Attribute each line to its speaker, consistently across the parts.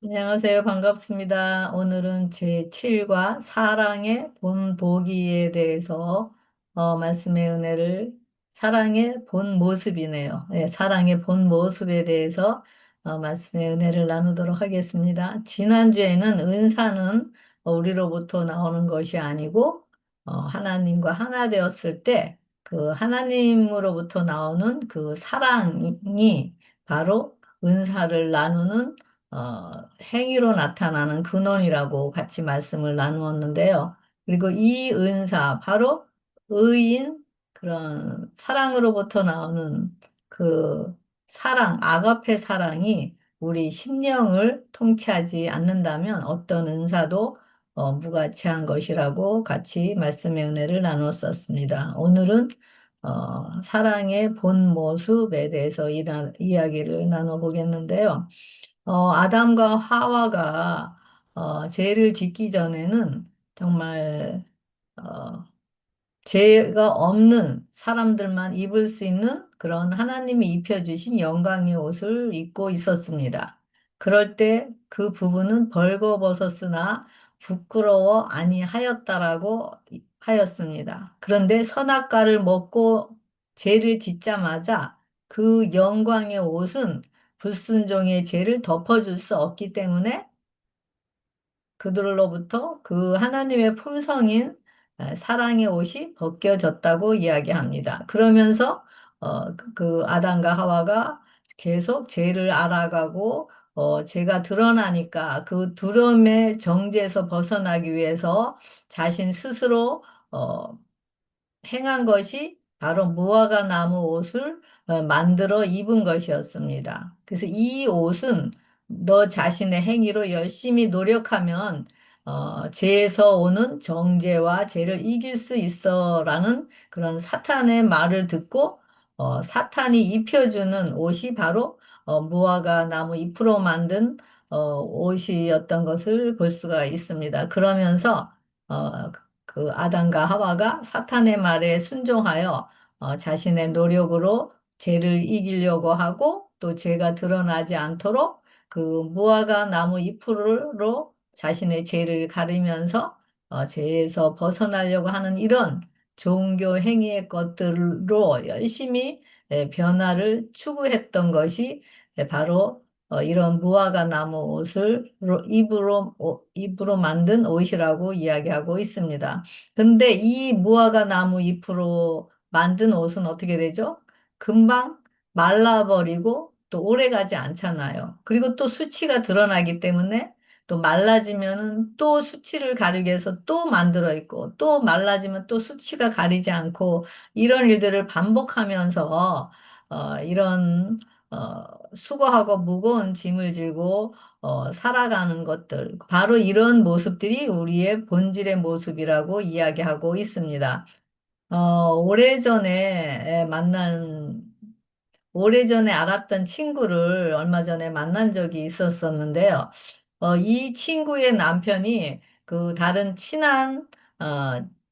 Speaker 1: 안녕하세요. 반갑습니다. 오늘은 제7과 사랑의 본보기에 대해서 말씀의 은혜를 사랑의 본 모습이네요. 네, 사랑의 본 모습에 대해서 말씀의 은혜를 나누도록 하겠습니다. 지난주에는 은사는 우리로부터 나오는 것이 아니고 하나님과 하나 되었을 때 그 하나님으로부터 나오는 그 사랑이 바로 은사를 나누는 행위로 나타나는 근원이라고 같이 말씀을 나누었는데요. 그리고 이 은사, 바로 의인, 그런 사랑으로부터 나오는 그 사랑, 아가페 사랑이 우리 심령을 통치하지 않는다면 어떤 은사도 무가치한 것이라고 같이 말씀의 은혜를 나눴었습니다. 오늘은 사랑의 본 모습에 대해서 이야기를 나눠보겠는데요. 아담과 하와가 죄를 짓기 전에는 정말 어, 죄가 없는 사람들만 입을 수 있는 그런 하나님이 입혀주신 영광의 옷을 입고 있었습니다. 그럴 때 그 부부는 벌거벗었으나 부끄러워 아니하였다라고 하였습니다. 그런데 선악과를 먹고 죄를 짓자마자 그 영광의 옷은 불순종의 죄를 덮어줄 수 없기 때문에 그들로부터 그 하나님의 품성인 사랑의 옷이 벗겨졌다고 이야기합니다. 그러면서 그 아담과 하와가 계속 죄를 알아가고 죄가 드러나니까 그 두려움의 정죄에서 벗어나기 위해서 자신 스스로 어, 행한 것이 바로 무화과 나무 옷을 만들어 입은 것이었습니다. 그래서 이 옷은 너 자신의 행위로 열심히 노력하면 죄에서 오는 정죄와 죄를 이길 수 있어라는 그런 사탄의 말을 듣고 사탄이 입혀주는 옷이 바로 무화과 나무 잎으로 만든 옷이었던 것을 볼 수가 있습니다. 그러면서 어, 그 아담과 하와가 사탄의 말에 순종하여 자신의 노력으로 죄를 이기려고 하고 또 죄가 드러나지 않도록 그 무화과 나무 잎으로 자신의 죄를 가리면서 죄에서 벗어나려고 하는 이런 종교 행위의 것들로 열심히 변화를 추구했던 것이 바로 이런 무화과 나무 옷을 입으로 만든 옷이라고 이야기하고 있습니다. 근데 이 무화과 나무 잎으로 만든 옷은 어떻게 되죠? 금방 말라버리고 또 오래 가지 않잖아요. 그리고 또 수치가 드러나기 때문에 또 말라지면은 또 수치를 가리기 위해서 또 만들어 있고 또 말라지면 또 수치가 가리지 않고 이런 일들을 반복하면서 이런 수고하고 무거운 짐을 지고 살아가는 것들, 바로 이런 모습들이 우리의 본질의 모습이라고 이야기하고 있습니다. 오래전에 오래전에 알았던 친구를 얼마 전에 만난 적이 있었었는데요. 이 친구의 남편이 그 다른 친한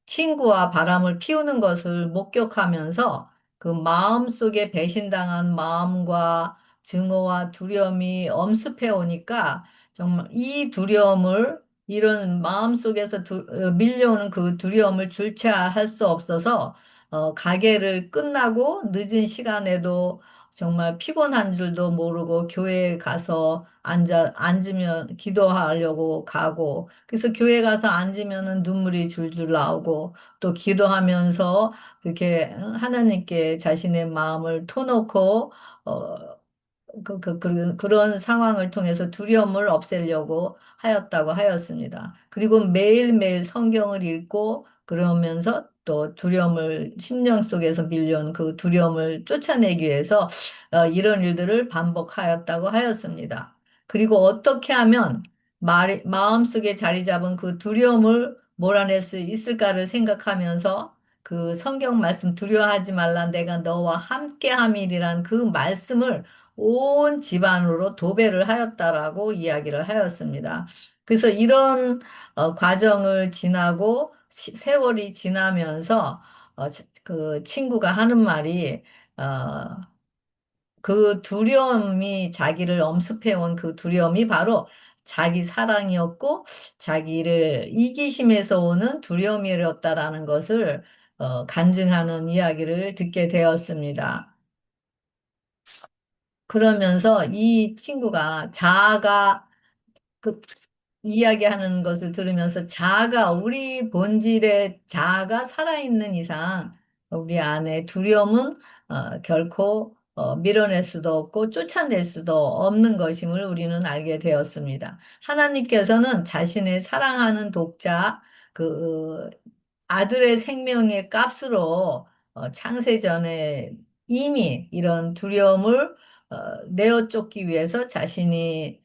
Speaker 1: 친구와 바람을 피우는 것을 목격하면서 그 마음속에 배신당한 마음과 증오와 두려움이 엄습해 오니까 정말 이 두려움을 이런 마음속에서 밀려오는 그 두려움을 주체할 수 없어서 가게를 끝나고 늦은 시간에도 정말 피곤한 줄도 모르고 교회에 가서 앉으면 기도하려고 가고, 그래서 교회 가서 앉으면은 눈물이 줄줄 나오고, 또 기도하면서 그렇게 하나님께 자신의 마음을 터놓고, 어, 그런 상황을 통해서 두려움을 없애려고 하였다고 하였습니다. 그리고 매일매일 성경을 읽고 그러면서 또 두려움을 심령 속에서 밀려온 그 두려움을 쫓아내기 위해서 이런 일들을 반복하였다고 하였습니다. 그리고 어떻게 하면 마음속에 자리 잡은 그 두려움을 몰아낼 수 있을까를 생각하면서 그 성경 말씀 두려워하지 말라 내가 너와 함께 함이리란 그 말씀을 온 집안으로 도배를 하였다라고 이야기를 하였습니다. 그래서 이런 과정을 지나고 세월이 지나면서 그 친구가 하는 말이 어, 그 두려움이 자기를 엄습해온 그 두려움이 바로 자기 사랑이었고 자기를 이기심에서 오는 두려움이었다라는 것을 간증하는 이야기를 듣게 되었습니다. 그러면서 이 친구가 자아가 그 이야기하는 것을 들으면서 자아가 우리 본질의 자아가 살아있는 이상 우리 안에 두려움은 결코 밀어낼 수도 없고 쫓아낼 수도 없는 것임을 우리는 알게 되었습니다. 하나님께서는 자신의 사랑하는 독자 그 아들의 생명의 값으로 창세전에 이미 이런 두려움을 내어 쫓기 위해서 자신이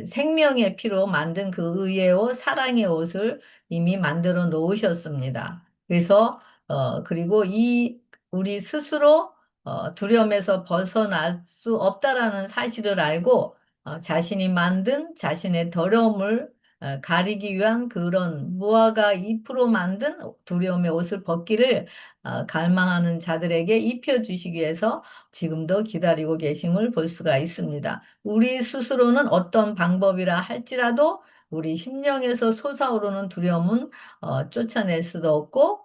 Speaker 1: 생명의 피로 만든 그 의의 옷, 사랑의 옷을 이미 만들어 놓으셨습니다. 그래서 그리고 이 우리 스스로 두려움에서 벗어날 수 없다라는 사실을 알고 자신이 만든 자신의 더러움을 가리기 위한 그런 무화과 잎으로 만든 두려움의 옷을 벗기를 갈망하는 자들에게 입혀주시기 위해서 지금도 기다리고 계심을 볼 수가 있습니다. 우리 스스로는 어떤 방법이라 할지라도 우리 심령에서 솟아오르는 두려움은 쫓아낼 수도 없고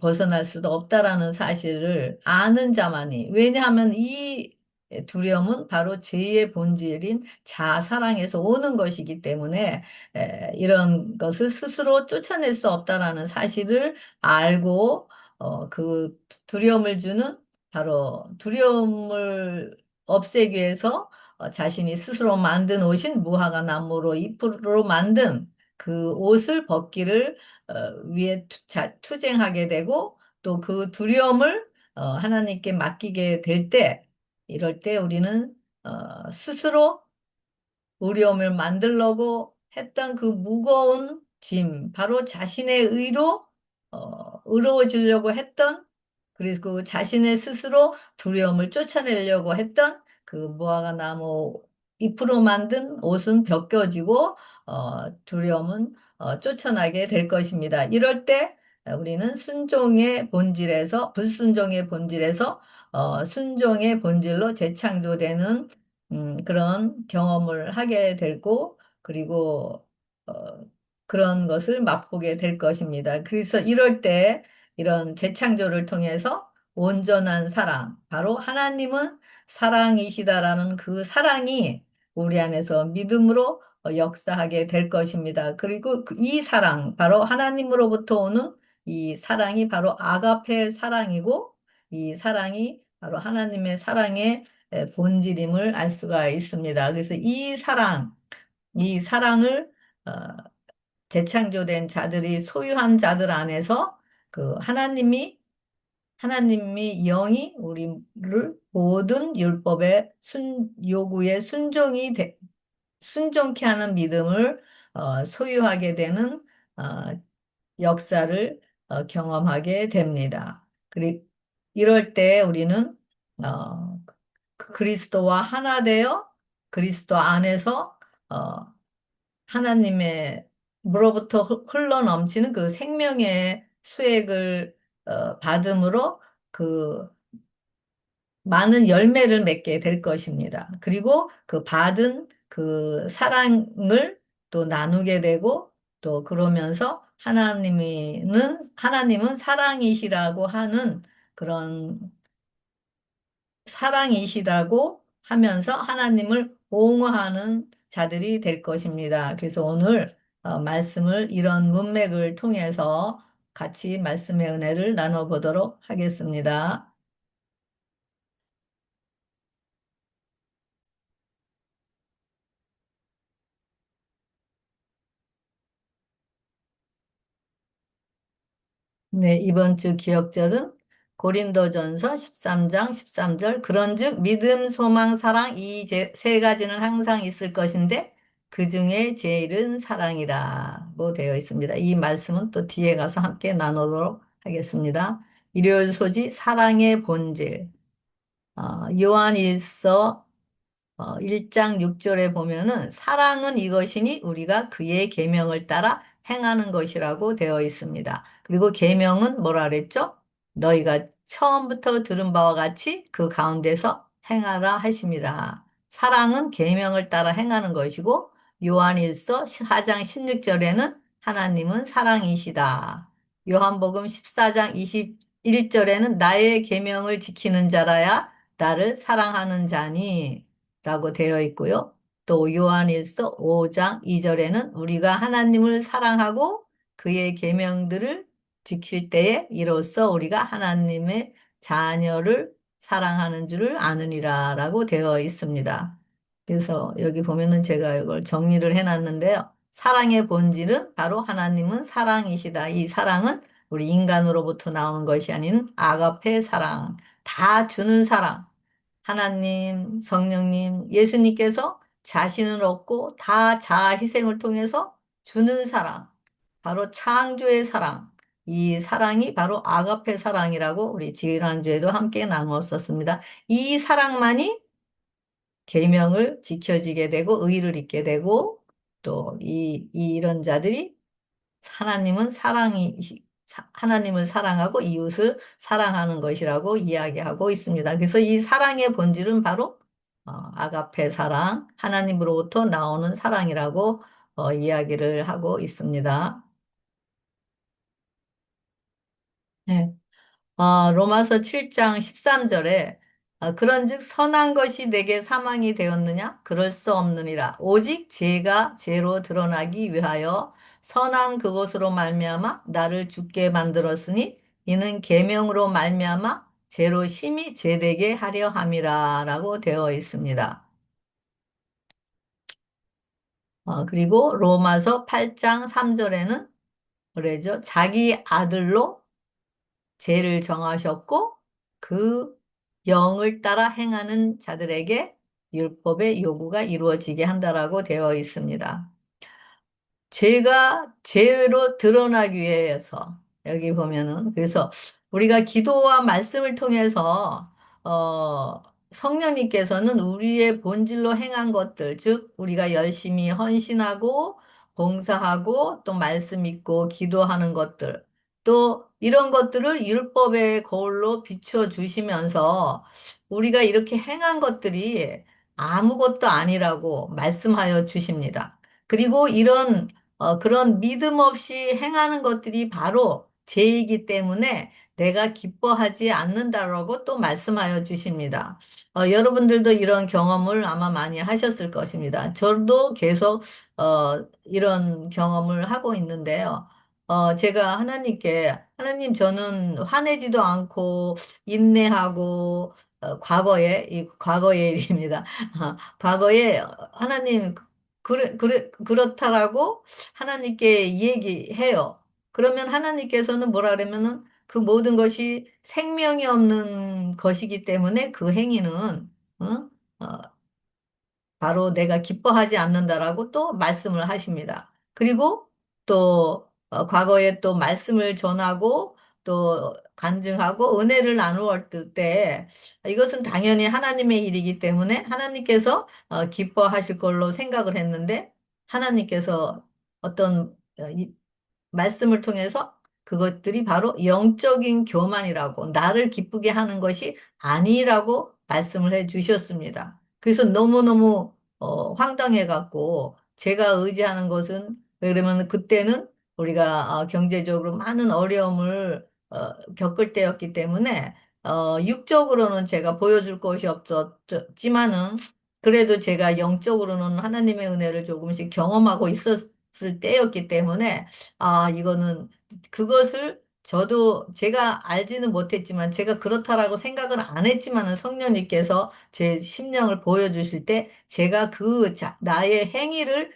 Speaker 1: 벗어날 수도 없다라는 사실을 아는 자만이 왜냐하면 이 두려움은 바로 죄의 본질인 자아사랑에서 오는 것이기 때문에 이런 것을 스스로 쫓아낼 수 없다라는 사실을 알고 그 두려움을 주는 바로 두려움을 없애기 위해서 자신이 스스로 만든 옷인 무화과 나무로 잎으로 만든 그 옷을 벗기를 위해 투쟁하게 되고 또 그 두려움을 하나님께 맡기게 될 때, 이럴 때 우리는 스스로 어려움을 만들려고 했던 그 무거운 짐, 바로 자신의 의로 의로워지려고 했던, 그리고 그 자신의 스스로 두려움을 쫓아내려고 했던 그 무화과 나무 잎으로 만든 옷은 벗겨지고 두려움은 쫓아나게 될 것입니다. 이럴 때 우리는 순종의 본질에서 불순종의 본질에서 순종의 본질로 재창조되는 그런 경험을 하게 되고, 그리고, 그런 것을 맛보게 될 것입니다. 그래서 이럴 때, 이런 재창조를 통해서 온전한 사랑, 바로 하나님은 사랑이시다라는 그 사랑이 우리 안에서 믿음으로 역사하게 될 것입니다. 그리고 이 사랑, 바로 하나님으로부터 오는 이 사랑이 바로 아가페 사랑이고, 이 사랑이 바로 하나님의 사랑의 본질임을 알 수가 있습니다. 그래서 이 사랑을 어, 재창조된 자들이 소유한 자들 안에서 그 하나님이 영이 우리를 모든 율법의 요구에 순종케 하는 믿음을 소유하게 되는 어, 역사를 경험하게 됩니다. 이럴 때 우리는 그리스도와 하나 되어 그리스도 안에서 어, 하나님의 으로부터 흘러 넘치는 그 생명의 수액을 받음으로 그 많은 열매를 맺게 될 것입니다. 그리고 그 받은 그 사랑을 또 나누게 되고 또 그러면서 하나님은 사랑이시라고 하는 그런 사랑이시라고 하면서 하나님을 옹호하는 자들이 될 것입니다. 그래서 오늘 말씀을 이런 문맥을 통해서 같이 말씀의 은혜를 나눠보도록 하겠습니다. 네, 이번 주 기억절은 고린도전서 13장 13절 그런즉 믿음, 소망, 사랑 이 세 가지는 항상 있을 것인데 그 중에 제일은 사랑이라고 되어 있습니다. 이 말씀은 또 뒤에 가서 함께 나누도록 하겠습니다. 일요일 소지 사랑의 본질 요한일서 1장 6절에 보면은 사랑은 이것이니 우리가 그의 계명을 따라 행하는 것이라고 되어 있습니다. 그리고 계명은 뭐라 그랬죠? 너희가 처음부터 들은 바와 같이 그 가운데서 행하라 하십니다. 사랑은 계명을 따라 행하는 것이고 요한일서 4장 16절에는 하나님은 사랑이시다. 요한복음 14장 21절에는 나의 계명을 지키는 자라야 나를 사랑하는 자니 라고 되어 있고요. 또 요한일서 5장 2절에는 우리가 하나님을 사랑하고 그의 계명들을 지킬 때에 이로써 우리가 하나님의 자녀를 사랑하는 줄을 아느니라 라고 되어 있습니다. 그래서 여기 보면은 제가 이걸 정리를 해놨는데요. 사랑의 본질은 바로 하나님은 사랑이시다. 이 사랑은 우리 인간으로부터 나오는 것이 아닌 아가페 사랑, 다 주는 사랑. 하나님, 성령님, 예수님께서 자신을 얻고 다 자아 희생을 통해서 주는 사랑, 바로 창조의 사랑. 이 사랑이 바로 아가페 사랑이라고 우리 지난주에도 함께 나누었었습니다. 이 사랑만이 계명을 지켜지게 되고 의를 입게 되고 또 이런 자들이 하나님을 사랑하고 이웃을 사랑하는 것이라고 이야기하고 있습니다. 그래서 이 사랑의 본질은 바로 아가페 사랑, 하나님으로부터 나오는 사랑이라고 이야기를 하고 있습니다. 네. 로마서 7장 13절에 그런즉 선한 것이 내게 사망이 되었느냐? 그럴 수 없느니라. 오직 죄가 죄로 드러나기 위하여 선한 그것으로 말미암아 나를 죽게 만들었으니 이는 계명으로 말미암아 죄로 심히 죄되게 하려 함이라라고 되어 있습니다. 그리고 로마서 8장 3절에는 그러죠. 자기 아들로 죄를 정하셨고 그 영을 따라 행하는 자들에게 율법의 요구가 이루어지게 한다라고 되어 있습니다. 죄가 죄로 드러나기 위해서 여기 보면은 그래서 우리가 기도와 말씀을 통해서 성령님께서는 우리의 본질로 행한 것들 즉 우리가 열심히 헌신하고 봉사하고 또 말씀 읽고 기도하는 것들 또 이런 것들을 율법의 거울로 비추어 주시면서 우리가 이렇게 행한 것들이 아무것도 아니라고 말씀하여 주십니다. 그리고 그런 믿음 없이 행하는 것들이 바로 죄이기 때문에 내가 기뻐하지 않는다라고 또 말씀하여 주십니다. 여러분들도 이런 경험을 아마 많이 하셨을 것입니다. 저도 계속 이런 경험을 하고 있는데요. 제가 하나님 저는 화내지도 않고 인내하고 이 과거의 일입니다. 과거에 하나님 그렇다라고 하나님께 얘기해요. 그러면 하나님께서는 뭐라 그러면은 그 모든 것이 생명이 없는 것이기 때문에 그 행위는 어? 어, 바로 내가 기뻐하지 않는다라고 또 말씀을 하십니다. 그리고 또 과거에 또 말씀을 전하고 또 간증하고 은혜를 나누었을 때 이것은 당연히 하나님의 일이기 때문에 하나님께서 기뻐하실 걸로 생각을 했는데 하나님께서 어떤 말씀을 통해서 그것들이 바로 영적인 교만이라고 나를 기쁘게 하는 것이 아니라고 말씀을 해 주셨습니다. 그래서 너무너무 황당해 갖고 제가 의지하는 것은 왜 그러면 그때는 우리가 경제적으로 많은 어려움을 겪을 때였기 때문에 육적으로는 제가 보여줄 것이 없었지만은 그래도 제가 영적으로는 하나님의 은혜를 조금씩 경험하고 있었을 때였기 때문에 이거는 그것을 저도 제가 알지는 못했지만 제가 그렇다라고 생각을 안 했지만은 성령님께서 제 심령을 보여주실 때 제가 나의 행위를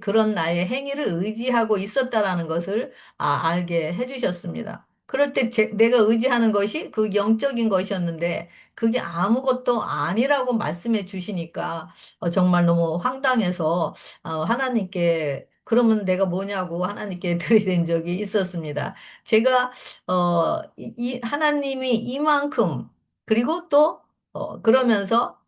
Speaker 1: 그런 나의 행위를 의지하고 있었다라는 것을 알게 해주셨습니다. 그럴 때 내가 의지하는 것이 그 영적인 것이었는데 그게 아무것도 아니라고 말씀해 주시니까 정말 너무 황당해서 하나님께 그러면 내가 뭐냐고 하나님께 들이댄 적이 있었습니다. 제가 하나님이 이만큼 그리고 또 그러면서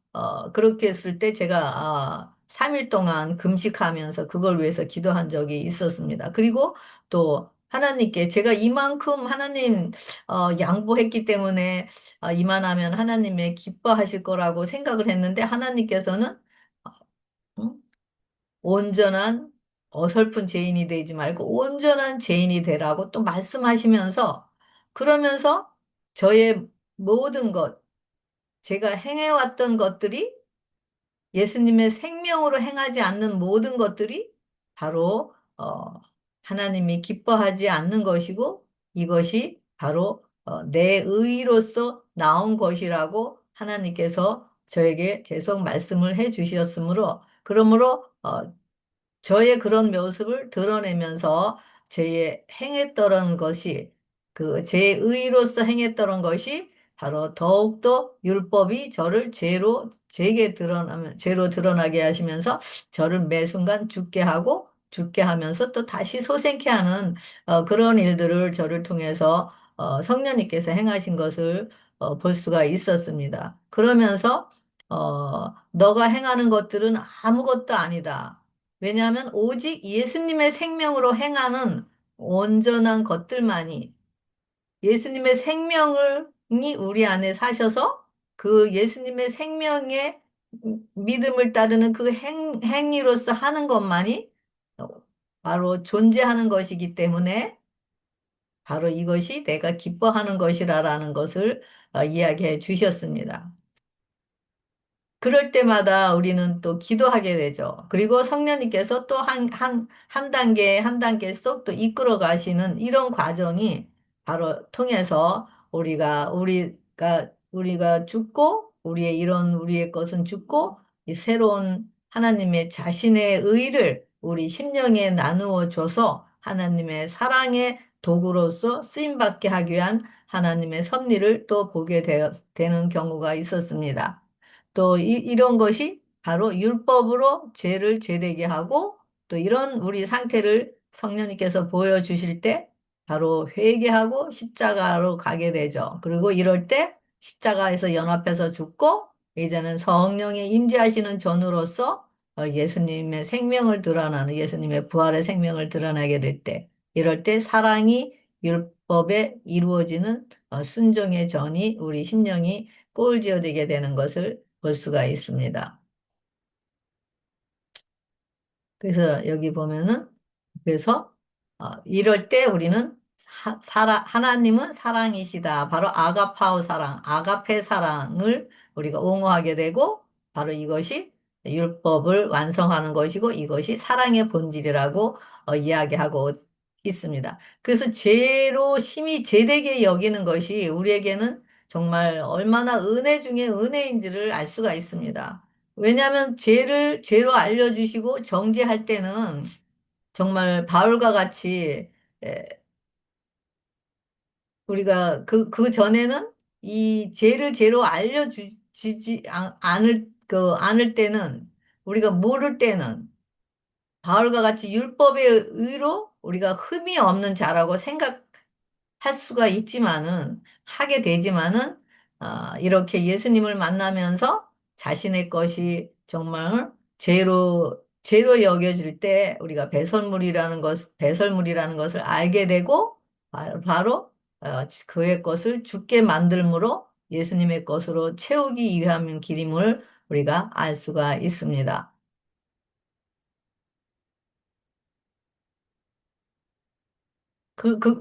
Speaker 1: 그렇게 했을 때 제가 3일 동안 금식하면서 그걸 위해서 기도한 적이 있었습니다. 그리고 또 하나님께 제가 이만큼 하나님 양보했기 때문에 이만하면 하나님의 기뻐하실 거라고 생각을 했는데 하나님께서는 응? 온전한 어설픈 죄인이 되지 말고 온전한 죄인이 되라고 또 말씀하시면서 그러면서 저의 모든 것, 제가 행해왔던 것들이 예수님의 생명으로 행하지 않는 모든 것들이 바로 하나님이 기뻐하지 않는 것이고 이것이 바로 내 의로서 나온 것이라고 하나님께서 저에게 계속 말씀을 해 주셨으므로 그러므로 저의 그런 모습을 드러내면서 제 행했던 것이 제 의로서 행했던 것이 바로 더욱더 율법이 저를 제게 드러나면 죄로 드러나게 하시면서 저를 매 순간 죽게 하고 죽게 하면서 또 다시 소생케 하는 그런 일들을 저를 통해서 성령님께서 행하신 것을 볼 수가 있었습니다. 그러면서 너가 행하는 것들은 아무것도 아니다. 왜냐하면 오직 예수님의 생명으로 행하는 온전한 것들만이 예수님의 생명이 우리 안에 사셔서 그 예수님의 생명의 믿음을 따르는 그 행위로서 하는 것만이 바로 존재하는 것이기 때문에 바로 이것이 내가 기뻐하는 것이라는 것을 이야기해 주셨습니다. 그럴 때마다 우리는 또 기도하게 되죠. 그리고 성령님께서 또 한 단계, 한 단계 쏙 또 이끌어 가시는 이런 과정이 바로 통해서 우리가 죽고, 우리의 것은 죽고, 이 새로운 하나님의 자신의 의를 우리 심령에 나누어 줘서 하나님의 사랑의 도구로서 쓰임받게 하기 위한 하나님의 섭리를 또 되는 경우가 있었습니다. 또 이런 것이 바로 율법으로 죄를 제되게 하고 또 이런 우리 상태를 성령님께서 보여주실 때 바로 회개하고 십자가로 가게 되죠. 그리고 이럴 때 십자가에서 연합해서 죽고 이제는 성령의 임재하시는 전으로서 예수님의 생명을 드러나는 예수님의 부활의 생명을 드러나게 될 때 이럴 때 사랑이 율법에 이루어지는 순종의 전이 우리 심령이 꼴지어지게 되는 것을 볼 수가 있습니다. 그래서 여기 보면은 그래서 이럴 때 우리는 하나님은 사랑이시다. 바로 아가파오 사랑, 아가페 사랑을 우리가 옹호하게 되고 바로 이것이 율법을 완성하는 것이고 이것이 사랑의 본질이라고 이야기하고 있습니다. 그래서 죄로 심히 제되게 여기는 것이 우리에게는 정말 얼마나 은혜 중에 은혜인지를 알 수가 있습니다. 왜냐하면 죄로 알려주시고 정죄할 때는 정말 바울과 같이 에, 우리가 그 전에는 이 죄로 알려주지 않을 때는 우리가 모를 때는 바울과 같이 율법의 의로 우리가 흠이 없는 자라고 할 수가 있지만은, 하게 되지만은, 이렇게 예수님을 만나면서 자신의 것이 정말 죄로 여겨질 때 우리가 배설물이라는 것을 알게 되고, 그의 것을 죽게 만들므로 예수님의 것으로 채우기 위한 길임을 우리가 알 수가 있습니다.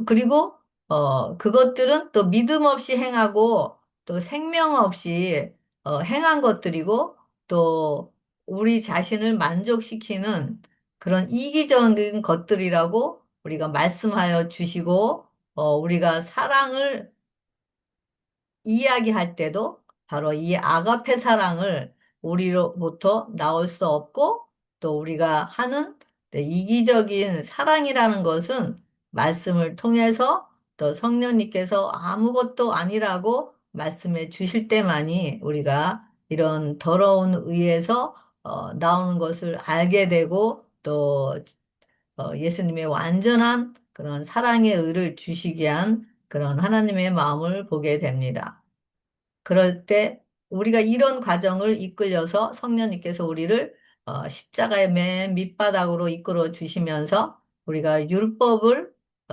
Speaker 1: 그리고, 그것들은 또 믿음 없이 행하고, 또 생명 없이, 행한 것들이고, 또, 우리 자신을 만족시키는 그런 이기적인 것들이라고 우리가 말씀하여 주시고, 우리가 사랑을 이야기할 때도 바로 이 아가페 사랑을 우리로부터 나올 수 없고 또 우리가 하는 이기적인 사랑이라는 것은 말씀을 통해서 또 성령님께서 아무것도 아니라고 말씀해 주실 때만이 우리가 이런 더러운 의에서 나오는 것을 알게 되고 또 예수님의 완전한 그런 사랑의 의를 주시기 위한 그런 하나님의 마음을 보게 됩니다. 그럴 때 우리가 이런 과정을 이끌려서 성령님께서 우리를 십자가의 맨 밑바닥으로 이끌어 주시면서 우리가 율법을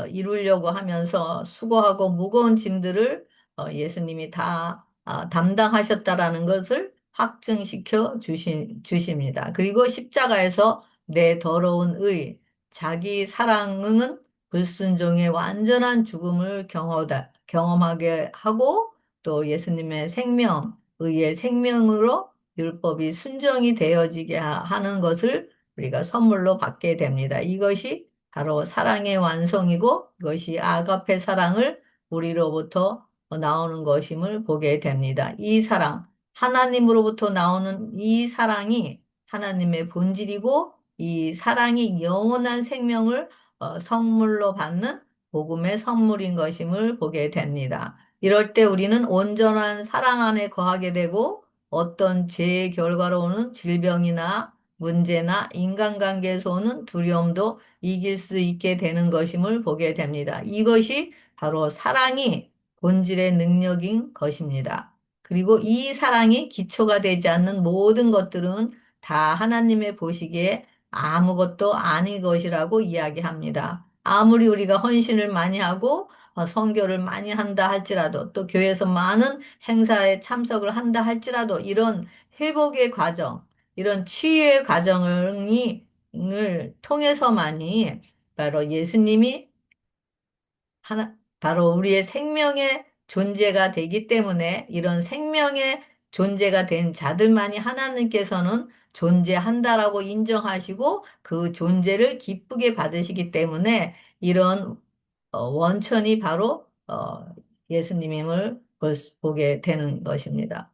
Speaker 1: 이루려고 하면서 수고하고 무거운 짐들을 예수님이 다 담당하셨다라는 것을 확증시켜 주십니다. 그리고 십자가에서 내 더러운 의, 자기 사랑은 불순종의 완전한 죽음을 경험하게 하고 또 예수님의 생명, 의의 생명으로 율법이 순종이 되어지게 하는 것을 우리가 선물로 받게 됩니다. 이것이 바로 사랑의 완성이고 이것이 아가페 사랑을 우리로부터 나오는 것임을 보게 됩니다. 이 사랑, 하나님으로부터 나오는 이 사랑이 하나님의 본질이고 이 사랑이 영원한 생명을 선물로 받는 복음의 선물인 것임을 보게 됩니다. 이럴 때 우리는 온전한 사랑 안에 거하게 되고 어떤 죄의 결과로 오는 질병이나 문제나 인간관계에서 오는 두려움도 이길 수 있게 되는 것임을 보게 됩니다. 이것이 바로 사랑이 본질의 능력인 것입니다. 그리고 이 사랑이 기초가 되지 않는 모든 것들은 다 하나님의 보시기에 아무것도 아닌 것이라고 이야기합니다. 아무리 우리가 헌신을 많이 하고 선교를 많이 한다 할지라도 또 교회에서 많은 행사에 참석을 한다 할지라도 이런 회복의 과정, 이런 치유의 과정을 통해서만이 바로 예수님이 바로 우리의 생명의 존재가 되기 때문에 이런 생명의 존재가 된 자들만이 하나님께서는 존재한다라고 인정하시고 그 존재를 기쁘게 받으시기 때문에 이런 원천이 바로 예수님임을 보게 되는 것입니다.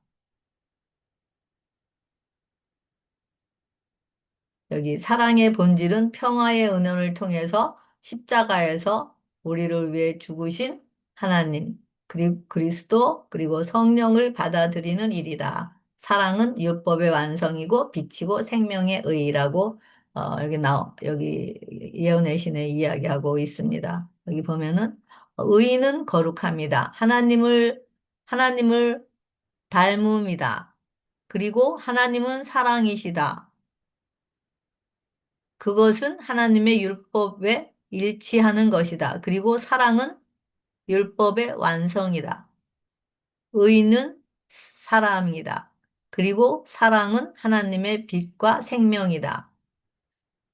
Speaker 1: 여기 사랑의 본질은 평화의 은연을 통해서 십자가에서 우리를 위해 죽으신 하나님, 그리고 그리스도, 그리고 성령을 받아들이는 일이다. 사랑은 율법의 완성이고 빛이고 생명의 의라고 여기 예언의 신에 이야기하고 있습니다. 여기 보면은 의는 거룩합니다. 하나님을 닮음이다. 그리고 하나님은 사랑이시다. 그것은 하나님의 율법에 일치하는 것이다. 그리고 사랑은 율법의 완성이다. 의는 사랑이다. 그리고 사랑은 하나님의 빛과 생명이다.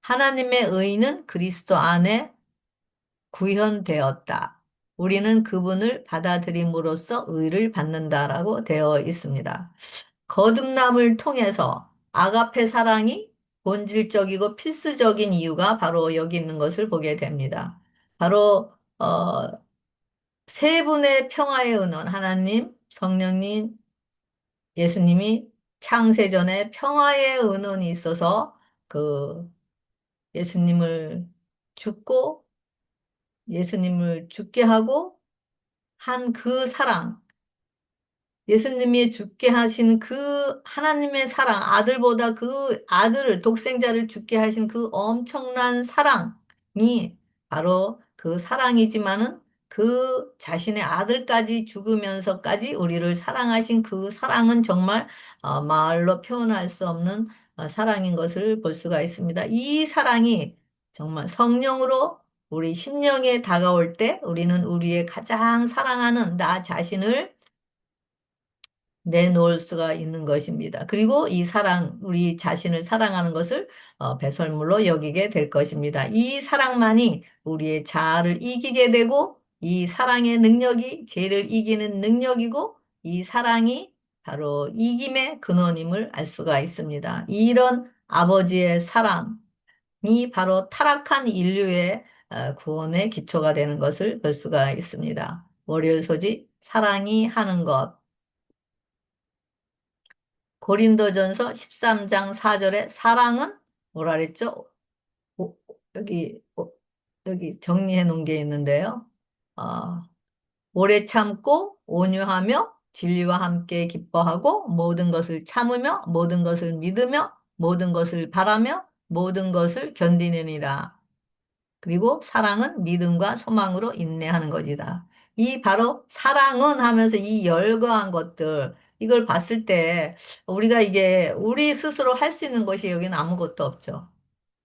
Speaker 1: 하나님의 의는 그리스도 안에 구현되었다. 우리는 그분을 받아들임으로써 의를 받는다라고 되어 있습니다. 거듭남을 통해서 아가페 사랑이 본질적이고 필수적인 이유가 바로 여기 있는 것을 보게 됩니다. 바로 세 분의 평화의 은원, 하나님, 성령님, 예수님이 창세전에 평화의 은원이 있어서 그 예수님을 죽고 예수님을 죽게 하고 한 그 사랑, 예수님이 죽게 하신 그 하나님의 사랑, 아들보다 그 아들을, 독생자를 죽게 하신 그 엄청난 사랑이 바로 그 사랑이지만은 그 자신의 아들까지 죽으면서까지 우리를 사랑하신 그 사랑은 정말 말로 표현할 수 없는 사랑인 것을 볼 수가 있습니다. 이 사랑이 정말 성령으로 우리 심령에 다가올 때 우리는 우리의 가장 사랑하는 나 자신을 내놓을 수가 있는 것입니다. 그리고 이 사랑, 우리 자신을 사랑하는 것을 배설물로 여기게 될 것입니다. 이 사랑만이 우리의 자아를 이기게 되고 이 사랑의 능력이 죄를 이기는 능력이고 이 사랑이 바로 이김의 근원임을 알 수가 있습니다. 이런 아버지의 사랑이 바로 타락한 인류의 구원의 기초가 되는 것을 볼 수가 있습니다. 월요일 소지 사랑이 하는 것. 고린도전서 13장 4절에 사랑은 뭐라 그랬죠? 오, 여기, 여기 정리해 놓은 게 있는데요. 아, 오래 참고 온유하며 진리와 함께 기뻐하고 모든 것을 참으며 모든 것을 믿으며 모든 것을 바라며 모든 것을 견디느니라. 그리고 사랑은 믿음과 소망으로 인내하는 것이다. 이 바로 사랑은 하면서 이 열거한 것들, 이걸 봤을 때 우리가 이게 우리 스스로 할 수 있는 것이 여기는 아무것도 없죠.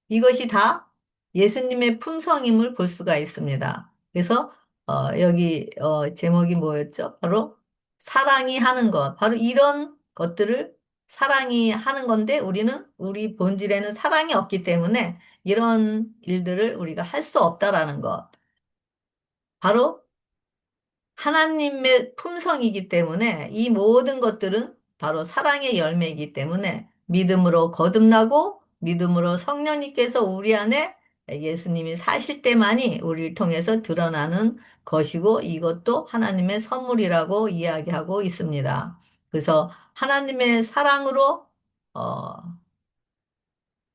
Speaker 1: 이것이 다 예수님의 품성임을 볼 수가 있습니다. 그래서 여기 제목이 뭐였죠? 바로 사랑이 하는 것. 바로 이런 것들을 사랑이 하는 건데 우리는 우리 본질에는 사랑이 없기 때문에 이런 일들을 우리가 할 수 없다라는 것. 바로 하나님의 품성이기 때문에 이 모든 것들은 바로 사랑의 열매이기 때문에 믿음으로 거듭나고 믿음으로 성령님께서 우리 안에 예수님이 사실 때만이 우리를 통해서 드러나는 것이고 이것도 하나님의 선물이라고 이야기하고 있습니다. 그래서 하나님의 사랑으로 어,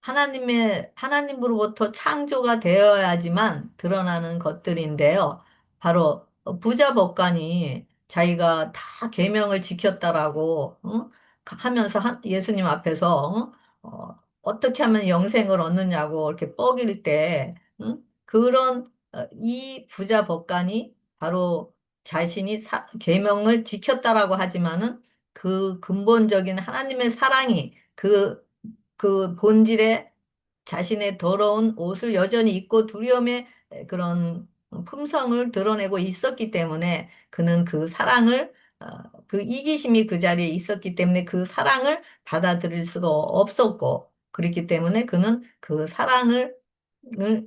Speaker 1: 하나님으로부터 창조가 되어야지만 드러나는 것들인데요. 바로 부자 법관이 자기가 다 계명을 지켰다라고 하면서 예수님 앞에서 어떻게 하면 영생을 얻느냐고 이렇게 뻐길 때 그런 이 부자 법관이 바로 자신이 계명을 지켰다라고 하지만은 그 근본적인 하나님의 사랑이 그 본질에 자신의 더러운 옷을 여전히 입고 두려움의 그런 품성을 드러내고 있었기 때문에 그는 그 사랑을, 그 이기심이 그 자리에 있었기 때문에 그 사랑을 받아들일 수가 없었고, 그렇기 때문에 그는 그 사랑을,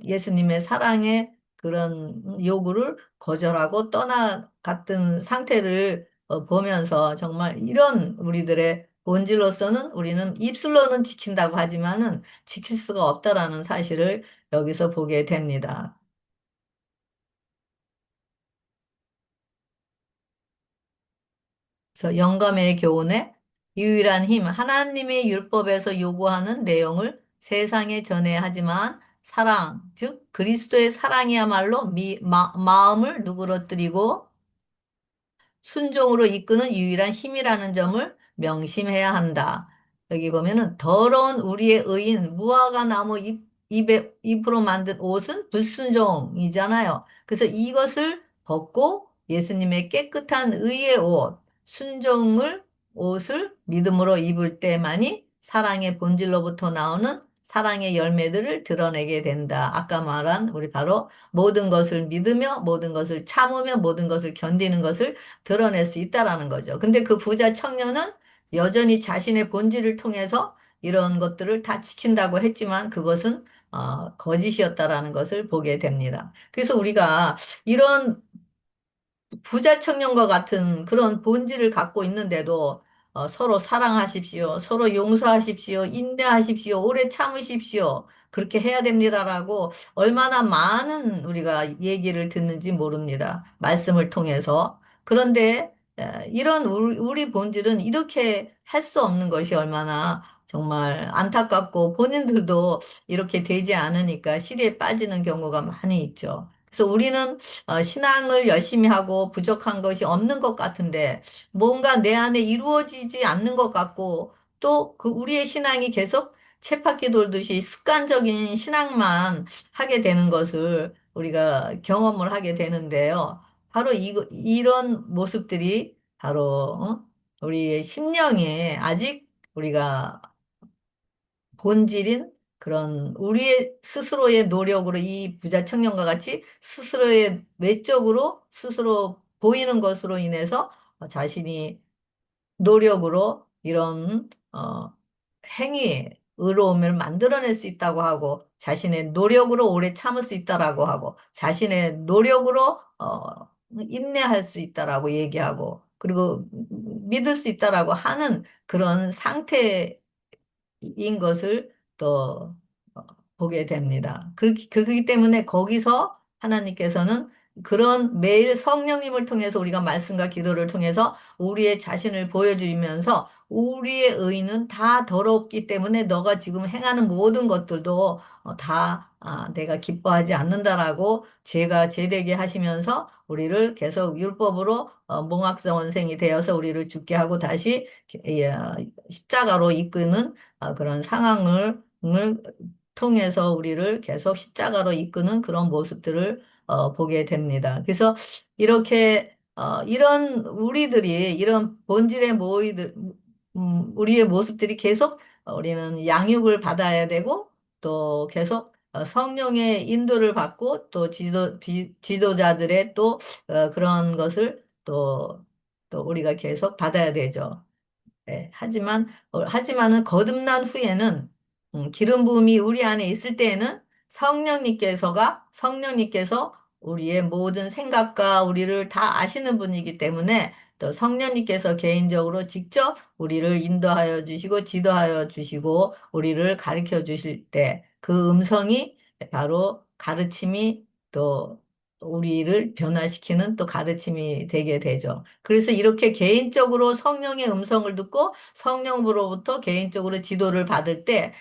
Speaker 1: 예수님의 사랑의 그런 요구를 거절하고 떠나갔던 상태를 보면서 정말 이런 우리들의 본질로서는 우리는 입술로는 지킨다고 하지만은 지킬 수가 없다라는 사실을 여기서 보게 됩니다. 그래서 영감의 교훈의 유일한 힘, 하나님의 율법에서 요구하는 내용을 세상에 전해야 하지만 사랑, 즉 그리스도의 사랑이야말로 마음을 누그러뜨리고 순종으로 이끄는 유일한 힘이라는 점을 명심해야 한다. 여기 보면은 더러운 우리의 의인 무화과 나무 잎으로 만든 옷은 불순종이잖아요. 그래서 이것을 벗고 예수님의 깨끗한 의의 옷, 순종을 옷을 믿음으로 입을 때만이 사랑의 본질로부터 나오는 사랑의 열매들을 드러내게 된다. 아까 말한 우리 바로 모든 것을 믿으며 모든 것을 참으며 모든 것을 견디는 것을 드러낼 수 있다라는 거죠. 근데 그 부자 청년은 여전히 자신의 본질을 통해서 이런 것들을 다 지킨다고 했지만 그것은 거짓이었다라는 것을 보게 됩니다. 그래서 우리가 이런 부자 청년과 같은 그런 본질을 갖고 있는데도 서로 사랑하십시오. 서로 용서하십시오. 인내하십시오. 오래 참으십시오. 그렇게 해야 됩니다라고 얼마나 많은 우리가 얘기를 듣는지 모릅니다. 말씀을 통해서. 그런데 이런 우리 본질은 이렇게 할 수 없는 것이 얼마나 정말 안타깝고 본인들도 이렇게 되지 않으니까 시리에 빠지는 경우가 많이 있죠. 그래서 우리는 신앙을 열심히 하고 부족한 것이 없는 것 같은데 뭔가 내 안에 이루어지지 않는 것 같고 또 그 우리의 신앙이 계속 쳇바퀴 돌듯이 습관적인 신앙만 하게 되는 것을 우리가 경험을 하게 되는데요. 바로 이런 모습들이 바로 우리의 심령에 아직 우리가 본질인 그런 우리의 스스로의 노력으로 이 부자 청년과 같이 스스로의 외적으로 스스로 보이는 것으로 인해서 자신이 노력으로 이런 행위, 의로움을 만들어낼 수 있다고 하고 자신의 노력으로 오래 참을 수 있다라고 하고 자신의 노력으로 인내할 수 있다라고 얘기하고 그리고 믿을 수 있다라고 하는 그런 상태 인 것을 또 보게 됩니다. 그렇기 때문에 거기서 하나님께서는 그런 매일 성령님을 통해서 우리가 말씀과 기도를 통해서 우리의 자신을 보여주면서 우리의 의는 다 더럽기 때문에 너가 지금 행하는 모든 것들도 다 내가 기뻐하지 않는다라고 죄가 죄되게 하시면서 우리를 계속 율법으로 몽학성 원생이 되어서 우리를 죽게 하고 다시 십자가로 이끄는 그런 상황을 통해서 우리를 계속 십자가로 이끄는 그런 모습들을 보게 됩니다. 그래서 이렇게 이런 우리들이 이런 본질의 우리의 모습들이 계속 우리는 양육을 받아야 되고 또 계속 성령의 인도를 받고 또 지도자들의 또 그런 것을 또 우리가 계속 받아야 되죠. 예, 하지만은 거듭난 후에는, 기름 부음이 우리 안에 있을 때에는 성령님께서 우리의 모든 생각과 우리를 다 아시는 분이기 때문에 또 성령님께서 개인적으로 직접 우리를 인도하여 주시고 지도하여 주시고 우리를 가르쳐 주실 때 그 음성이 바로 가르침이 또 우리를 변화시키는 또 가르침이 되게 되죠. 그래서 이렇게 개인적으로 성령의 음성을 듣고 성령으로부터 개인적으로 지도를 받을 때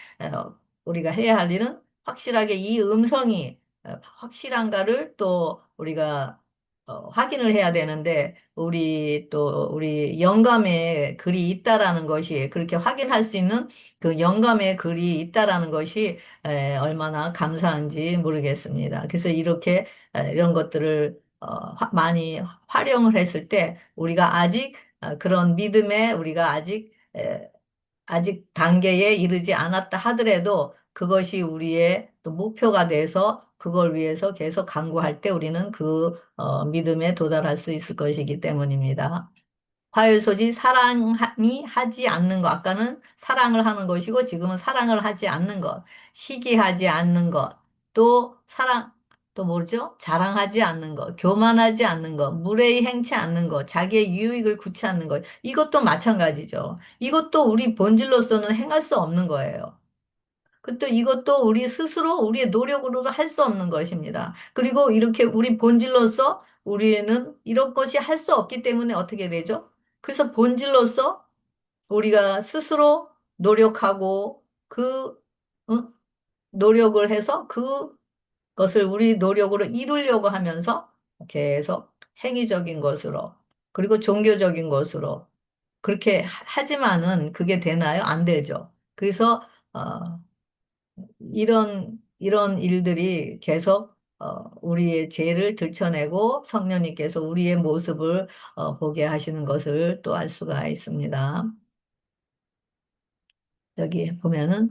Speaker 1: 우리가 해야 할 일은 확실하게 이 음성이 확실한가를 또 우리가 확인을 해야 되는데 우리 영감의 글이 있다라는 것이 그렇게 확인할 수 있는 그 영감의 글이 있다라는 것이 얼마나 감사한지 모르겠습니다. 그래서 이렇게 이런 것들을 많이 활용을 했을 때 우리가 아직 그런 믿음에 우리가 아직 단계에 이르지 않았다 하더라도 그것이 우리의 또 목표가 돼서 그걸 위해서 계속 강구할 때 우리는 그 믿음에 도달할 수 있을 것이기 때문입니다. 화요소지 사랑이 하지 않는 것. 아까는 사랑을 하는 것이고 지금은 사랑을 하지 않는 것. 시기하지 않는 것. 또 뭐죠? 자랑하지 않는 것. 교만하지 않는 것. 무례히 행치 않는 것. 자기의 유익을 구치 않는 것. 이것도 마찬가지죠. 이것도 우리 본질로서는 행할 수 없는 거예요. 또 이것도 우리 스스로 우리의 노력으로도 할 수 없는 것입니다. 그리고 이렇게 우리 본질로서 우리는 이런 것이 할 수 없기 때문에 어떻게 되죠? 그래서 본질로서 우리가 스스로 노력하고 응? 노력을 해서 그것을 우리 노력으로 이루려고 하면서 계속 행위적인 것으로 그리고 종교적인 것으로 그렇게 하지만은 그게 되나요? 안 되죠. 그래서 이런 일들이 계속 우리의 죄를 들춰내고 성령님께서 우리의 모습을 보게 하시는 것을 또 알 수가 있습니다. 여기 보면은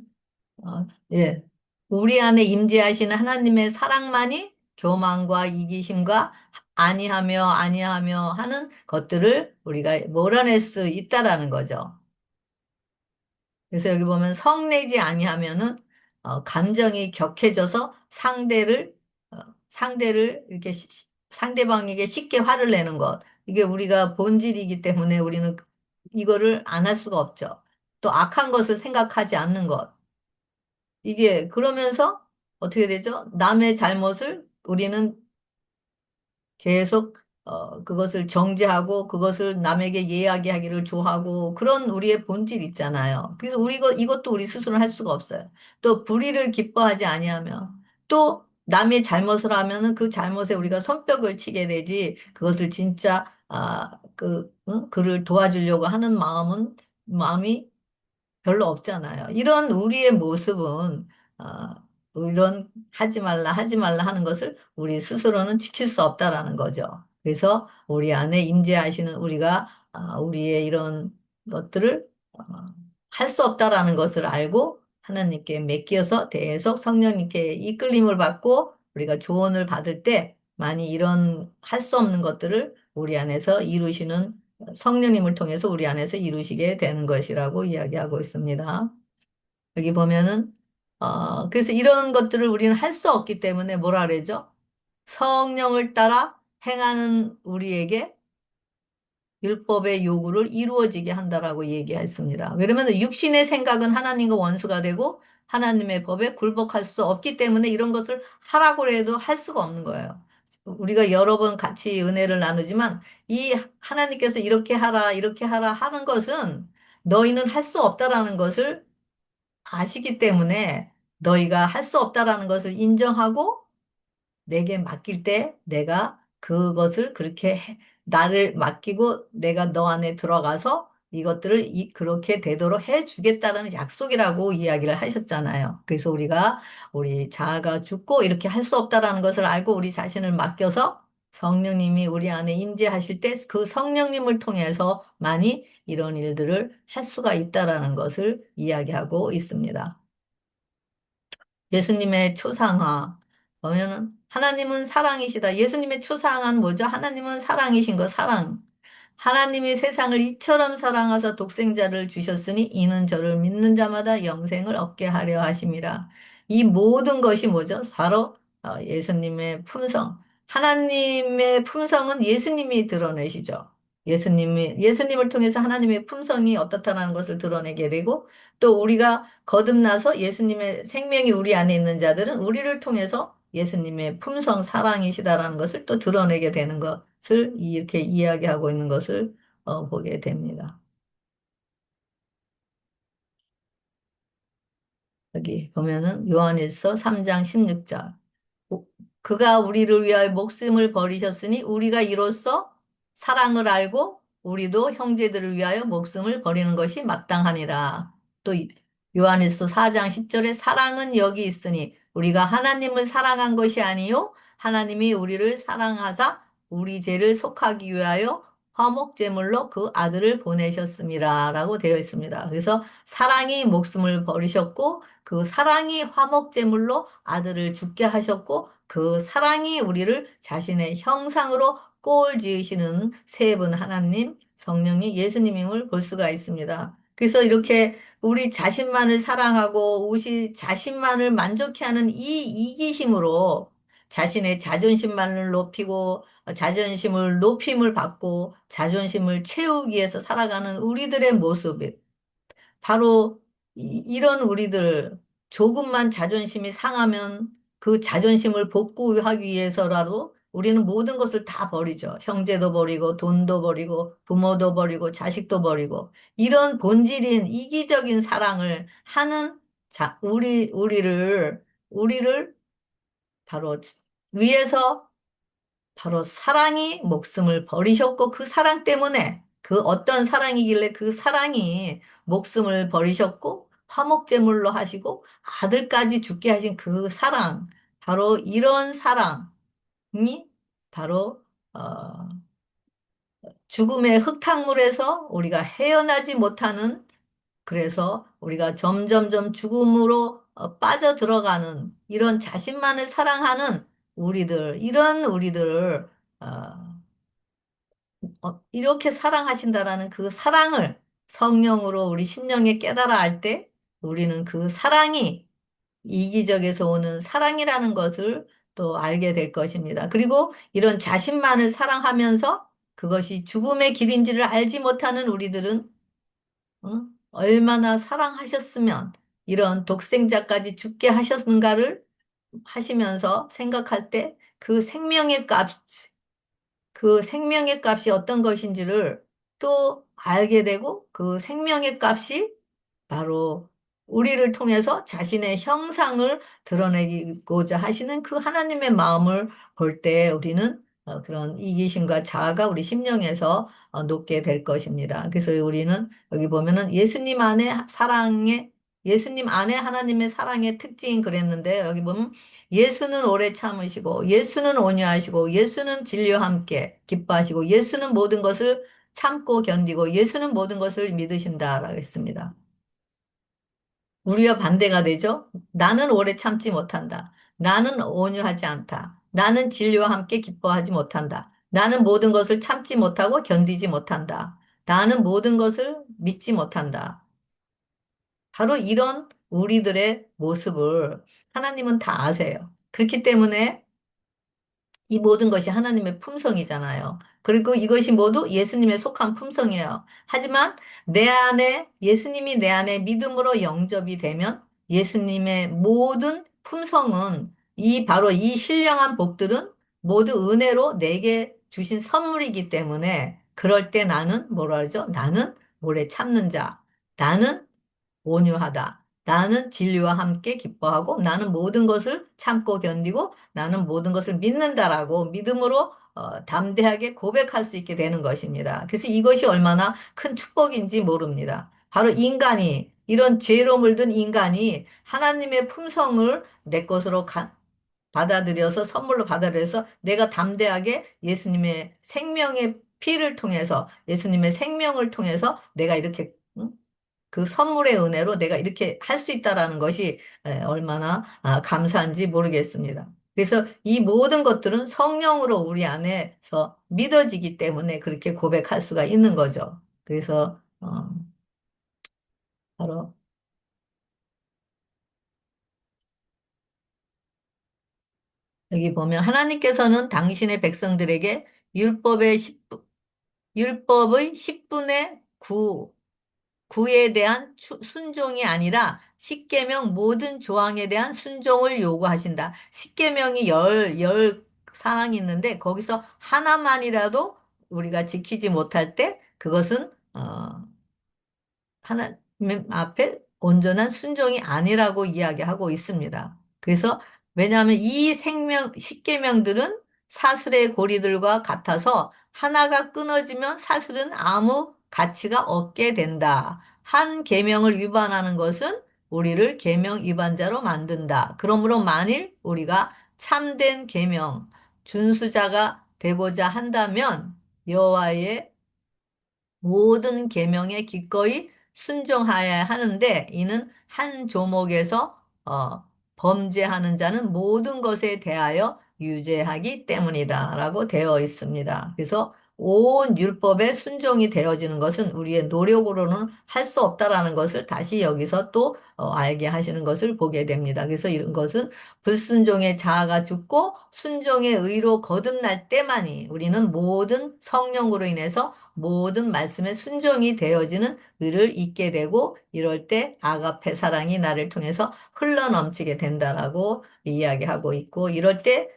Speaker 1: 예. 우리 안에 임재하시는 하나님의 사랑만이 교만과 이기심과 아니하며 하는 것들을 우리가 몰아낼 수 있다라는 거죠. 그래서 여기 보면 성내지 아니하면은 감정이 격해져서 상대를 이렇게 상대방에게 쉽게 화를 내는 것. 이게 우리가 본질이기 때문에 우리는 이거를 안 할 수가 없죠. 또 악한 것을 생각하지 않는 것. 이게 그러면서 어떻게 되죠? 남의 잘못을 우리는 계속 그것을 정죄하고 그것을 남에게 이야기하기를 좋아하고 그런 우리의 본질 있잖아요. 그래서 이것도 우리 스스로 할 수가 없어요. 또 불의를 기뻐하지 아니하며 또 남의 잘못을 하면은 그 잘못에 우리가 손뼉을 치게 되지 그것을 진짜 그를 도와주려고 하는 마음이 별로 없잖아요. 이런 우리의 모습은 이런 하지 말라 하는 것을 우리 스스로는 지킬 수 없다라는 거죠. 그래서 우리 안에 임재하시는 우리가 우리의 이런 것들을 할 수 없다라는 것을 알고 하나님께 맡겨서 계속 성령님께 이끌림을 받고 우리가 조언을 받을 때 많이 이런 할 수 없는 것들을 우리 안에서 이루시는 성령님을 통해서 우리 안에서 이루시게 되는 것이라고 이야기하고 있습니다. 여기 보면은, 그래서 이런 것들을 우리는 할 수 없기 때문에 뭐라 그러죠? 성령을 따라 행하는 우리에게 율법의 요구를 이루어지게 한다라고 얘기했습니다. 왜냐면 육신의 생각은 하나님과 원수가 되고 하나님의 법에 굴복할 수 없기 때문에 이런 것을 하라고 해도 할 수가 없는 거예요. 우리가 여러 번 같이 은혜를 나누지만 이 하나님께서 이렇게 하라 하는 것은 너희는 할 수 없다라는 것을 아시기 때문에 너희가 할 수 없다라는 것을 인정하고 내게 맡길 때 내가 그것을 나를 맡기고 내가 너 안에 들어가서 이것들을 그렇게 되도록 해 주겠다는 약속이라고 이야기를 하셨잖아요. 그래서 우리 자아가 죽고 이렇게 할 수 없다라는 것을 알고 우리 자신을 맡겨서 성령님이 우리 안에 임재하실 때 그 성령님을 통해서만이 이런 일들을 할 수가 있다라는 것을 이야기하고 있습니다. 예수님의 초상화 보면은 하나님은 사랑이시다. 예수님의 초상화는 뭐죠? 하나님은 사랑이신 거, 사랑. 하나님이 세상을 이처럼 사랑하사 독생자를 주셨으니 이는 저를 믿는 자마다 영생을 얻게 하려 하심이라. 이 모든 것이 뭐죠? 바로 예수님의 품성. 하나님의 품성은 예수님이 드러내시죠. 예수님을 통해서 하나님의 품성이 어떻다는 것을 드러내게 되고 또 우리가 거듭나서 예수님의 생명이 우리 안에 있는 자들은 우리를 통해서 예수님의 품성 사랑이시다라는 것을 또 드러내게 되는 것을 이렇게 이야기하고 있는 것을 보게 됩니다. 여기 보면은 요한일서 3장 16절. 그가 우리를 위하여 목숨을 버리셨으니 우리가 이로써 사랑을 알고 우리도 형제들을 위하여 목숨을 버리는 것이 마땅하니라. 또 요한일서 4장 10절에 사랑은 여기 있으니 우리가 하나님을 사랑한 것이 아니요 하나님이 우리를 사랑하사 우리 죄를 속하기 위하여 화목제물로 그 아들을 보내셨습니다라고 되어 있습니다. 그래서 사랑이 목숨을 버리셨고 그 사랑이 화목제물로 아들을 죽게 하셨고 그 사랑이 우리를 자신의 형상으로 꼴 지으시는 세 분 하나님, 성령님, 예수님임을 볼 수가 있습니다. 그래서 이렇게 우리 자신만을 사랑하고 우리 자신만을 만족해 하는 이 이기심으로 자신의 자존심만을 높이고 자존심을 높임을 받고 자존심을 채우기 위해서 살아가는 우리들의 모습이 바로 이런 우리들 조금만 자존심이 상하면 그 자존심을 복구하기 위해서라도 우리는 모든 것을 다 버리죠. 형제도 버리고 돈도 버리고 부모도 버리고 자식도 버리고 이런 본질인 이기적인 사랑을 하는 우리를 바로 위해서 바로 사랑이 목숨을 버리셨고 그 사랑 때문에 그 어떤 사랑이길래 그 사랑이 목숨을 버리셨고 화목제물로 하시고 아들까지 죽게 하신 그 사랑 바로 이런 사랑이 바로 죽음의 흙탕물에서 우리가 헤어나지 못하는 그래서 우리가 점점점 죽음으로 빠져들어가는 이런 자신만을 사랑하는 이런 우리들을 이렇게 사랑하신다라는 그 사랑을 성령으로 우리 심령에 깨달아 알 때 우리는 그 사랑이 이기적에서 오는 사랑이라는 것을 또 알게 될 것입니다. 그리고 이런 자신만을 사랑하면서 그것이 죽음의 길인지를 알지 못하는 우리들은 얼마나 사랑하셨으면 이런 독생자까지 죽게 하셨는가를 하시면서 생각할 때 그 생명의 값이 어떤 것인지를 또 알게 되고 그 생명의 값이 바로 우리를 통해서 자신의 형상을 드러내고자 하시는 그 하나님의 마음을 볼 때 우리는 그런 이기심과 자아가 우리 심령에서 녹게 될 것입니다. 그래서 우리는 여기 보면은 예수님 안에 하나님의 사랑의 특징 그랬는데 여기 보면 예수는 오래 참으시고 예수는 온유하시고 예수는 진리와 함께 기뻐하시고 예수는 모든 것을 참고 견디고 예수는 모든 것을 믿으신다라고 했습니다. 우리와 반대가 되죠. 나는 오래 참지 못한다. 나는 온유하지 않다. 나는 진리와 함께 기뻐하지 못한다. 나는 모든 것을 참지 못하고 견디지 못한다. 나는 모든 것을 믿지 못한다. 바로 이런 우리들의 모습을 하나님은 다 아세요. 그렇기 때문에 이 모든 것이 하나님의 품성이잖아요. 그리고 이것이 모두 예수님의 속한 품성이에요. 하지만 예수님이 내 안에 믿음으로 영접이 되면 예수님의 모든 품성은 바로 이 신령한 복들은 모두 은혜로 내게 주신 선물이기 때문에 그럴 때 나는 뭐라 그러죠? 나는 오래 참는 자. 나는 온유하다. 나는 진리와 함께 기뻐하고 나는 모든 것을 참고 견디고 나는 모든 것을 믿는다라고 믿음으로 담대하게 고백할 수 있게 되는 것입니다. 그래서 이것이 얼마나 큰 축복인지 모릅니다. 바로 이런 죄로 물든 인간이 하나님의 품성을 내 것으로 받아들여서 선물로 받아들여서 내가 담대하게 예수님의 생명의 피를 통해서 예수님의 생명을 통해서 내가 이렇게 그 선물의 은혜로 내가 이렇게 할 수 있다라는 것이 얼마나 감사한지 모르겠습니다. 그래서 이 모든 것들은 성령으로 우리 안에서 믿어지기 때문에 그렇게 고백할 수가 있는 거죠. 그래서 바로 여기 보면 하나님께서는 당신의 백성들에게 율법의 10분의 9에 대한 순종이 아니라 십계명 모든 조항에 대한 순종을 요구하신다. 십계명이 열 사항이 있는데 거기서 하나만이라도 우리가 지키지 못할 때 그것은 하나님 앞에 온전한 순종이 아니라고 이야기하고 있습니다. 그래서 왜냐하면 이 십계명들은 사슬의 고리들과 같아서 하나가 끊어지면 사슬은 아무 가치가 없게 된다. 한 계명을 위반하는 것은 우리를 계명 위반자로 만든다. 그러므로 만일 우리가 참된 계명 준수자가 되고자 한다면 여호와의 모든 계명에 기꺼이 순종하여야 하는데 이는 한 조목에서 범죄하는 자는 모든 것에 대하여 유죄하기 때문이다라고 되어 있습니다. 그래서 온 율법에 순종이 되어지는 것은 우리의 노력으로는 할 수 없다라는 것을 다시 여기서 또 알게 하시는 것을 보게 됩니다. 그래서 이런 것은 불순종의 자아가 죽고 순종의 의로 거듭날 때만이 우리는 모든 성령으로 인해서 모든 말씀에 순종이 되어지는 의를 잊게 되고 이럴 때 아가페 사랑이 나를 통해서 흘러넘치게 된다라고 이야기하고 있고 이럴 때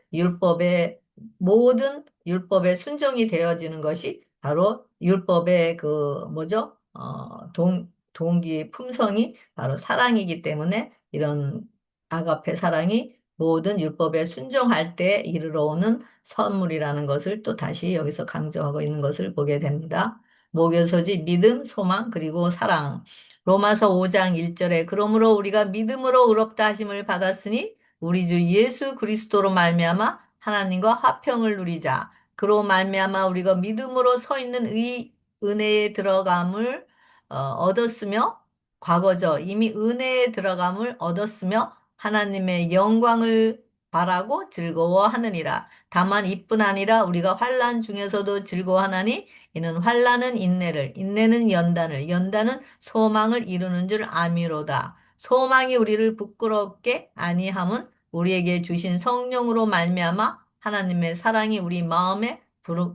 Speaker 1: 모든 율법에 순종이 되어지는 것이 바로 율법의 그 뭐죠? 동기 품성이 바로 사랑이기 때문에 이런 아가페 사랑이 모든 율법에 순종할 때 이르러 오는 선물이라는 것을 또 다시 여기서 강조하고 있는 것을 보게 됩니다. 목요소지 믿음, 소망, 그리고 사랑. 로마서 5장 1절에 그러므로 우리가 믿음으로 의롭다 하심을 받았으니 우리 주 예수 그리스도로 말미암아 하나님과 화평을 누리자. 그로 말미암아 우리가 믿음으로 서 있는 은혜에 들어감을 얻었으며 과거죠. 이미 은혜에 들어감을 얻었으며 하나님의 영광을 바라고 즐거워하느니라. 다만 이뿐 아니라 우리가 환난 중에서도 즐거워하나니 이는 환난은 인내를, 인내는 연단을, 연단은 소망을 이루는 줄 아미로다. 소망이 우리를 부끄럽게 아니함은 우리에게 주신 성령으로 말미암아 하나님의 사랑이 우리 마음에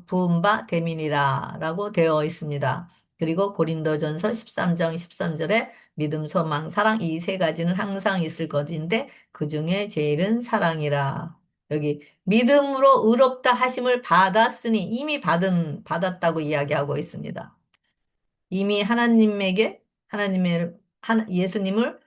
Speaker 1: 부은 바 됨이니라 라고 되어 있습니다. 그리고 고린도전서 13장 13절에 믿음, 소망, 사랑 이 세 가지는 항상 있을 것인데 그 중에 제일은 사랑이라. 여기 믿음으로 의롭다 하심을 받았으니 이미 받았다고 이야기하고 있습니다. 이미 예수님을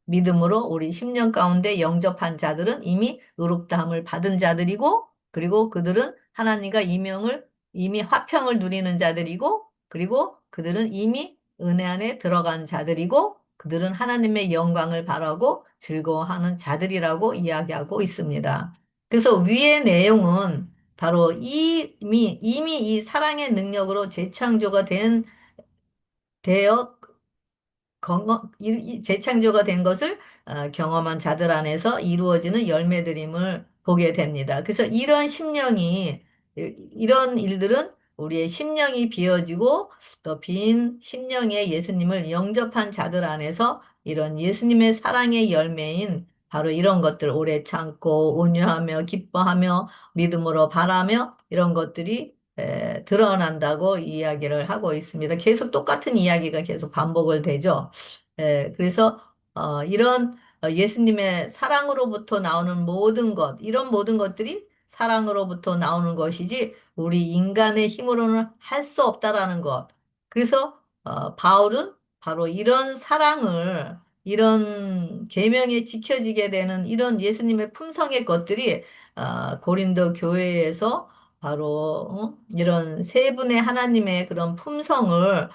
Speaker 1: 믿음으로 우리 10년 가운데 영접한 자들은 이미 의롭다함을 받은 자들이고, 그리고 그들은 하나님과 이미 화평을 누리는 자들이고, 그리고 그들은 이미 은혜 안에 들어간 자들이고, 그들은 하나님의 영광을 바라고 즐거워하는 자들이라고 이야기하고 있습니다. 그래서 위의 내용은 바로 이미 이 사랑의 능력으로 재창조가 되어 재창조가 된 것을 경험한 자들 안에서 이루어지는 열매들임을 보게 됩니다. 그래서 이런 일들은 우리의 심령이 비어지고 또 빈 심령에 예수님을 영접한 자들 안에서 이런 예수님의 사랑의 열매인 바로 이런 것들 오래 참고 온유하며 기뻐하며 믿음으로 바라며 이런 것들이 드러난다고 이야기를 하고 있습니다. 계속 똑같은 이야기가 계속 반복을 되죠. 그래서 이런 예수님의 사랑으로부터 나오는 모든 이런 모든 것들이 사랑으로부터 나오는 것이지 우리 인간의 힘으로는 할 수 없다라는 것. 그래서 바울은 바로 이런 사랑을 이런 계명에 지켜지게 되는 이런 예수님의 품성의 것들이 고린도 교회에서 바로 이런 세 분의 하나님의 그런 품성을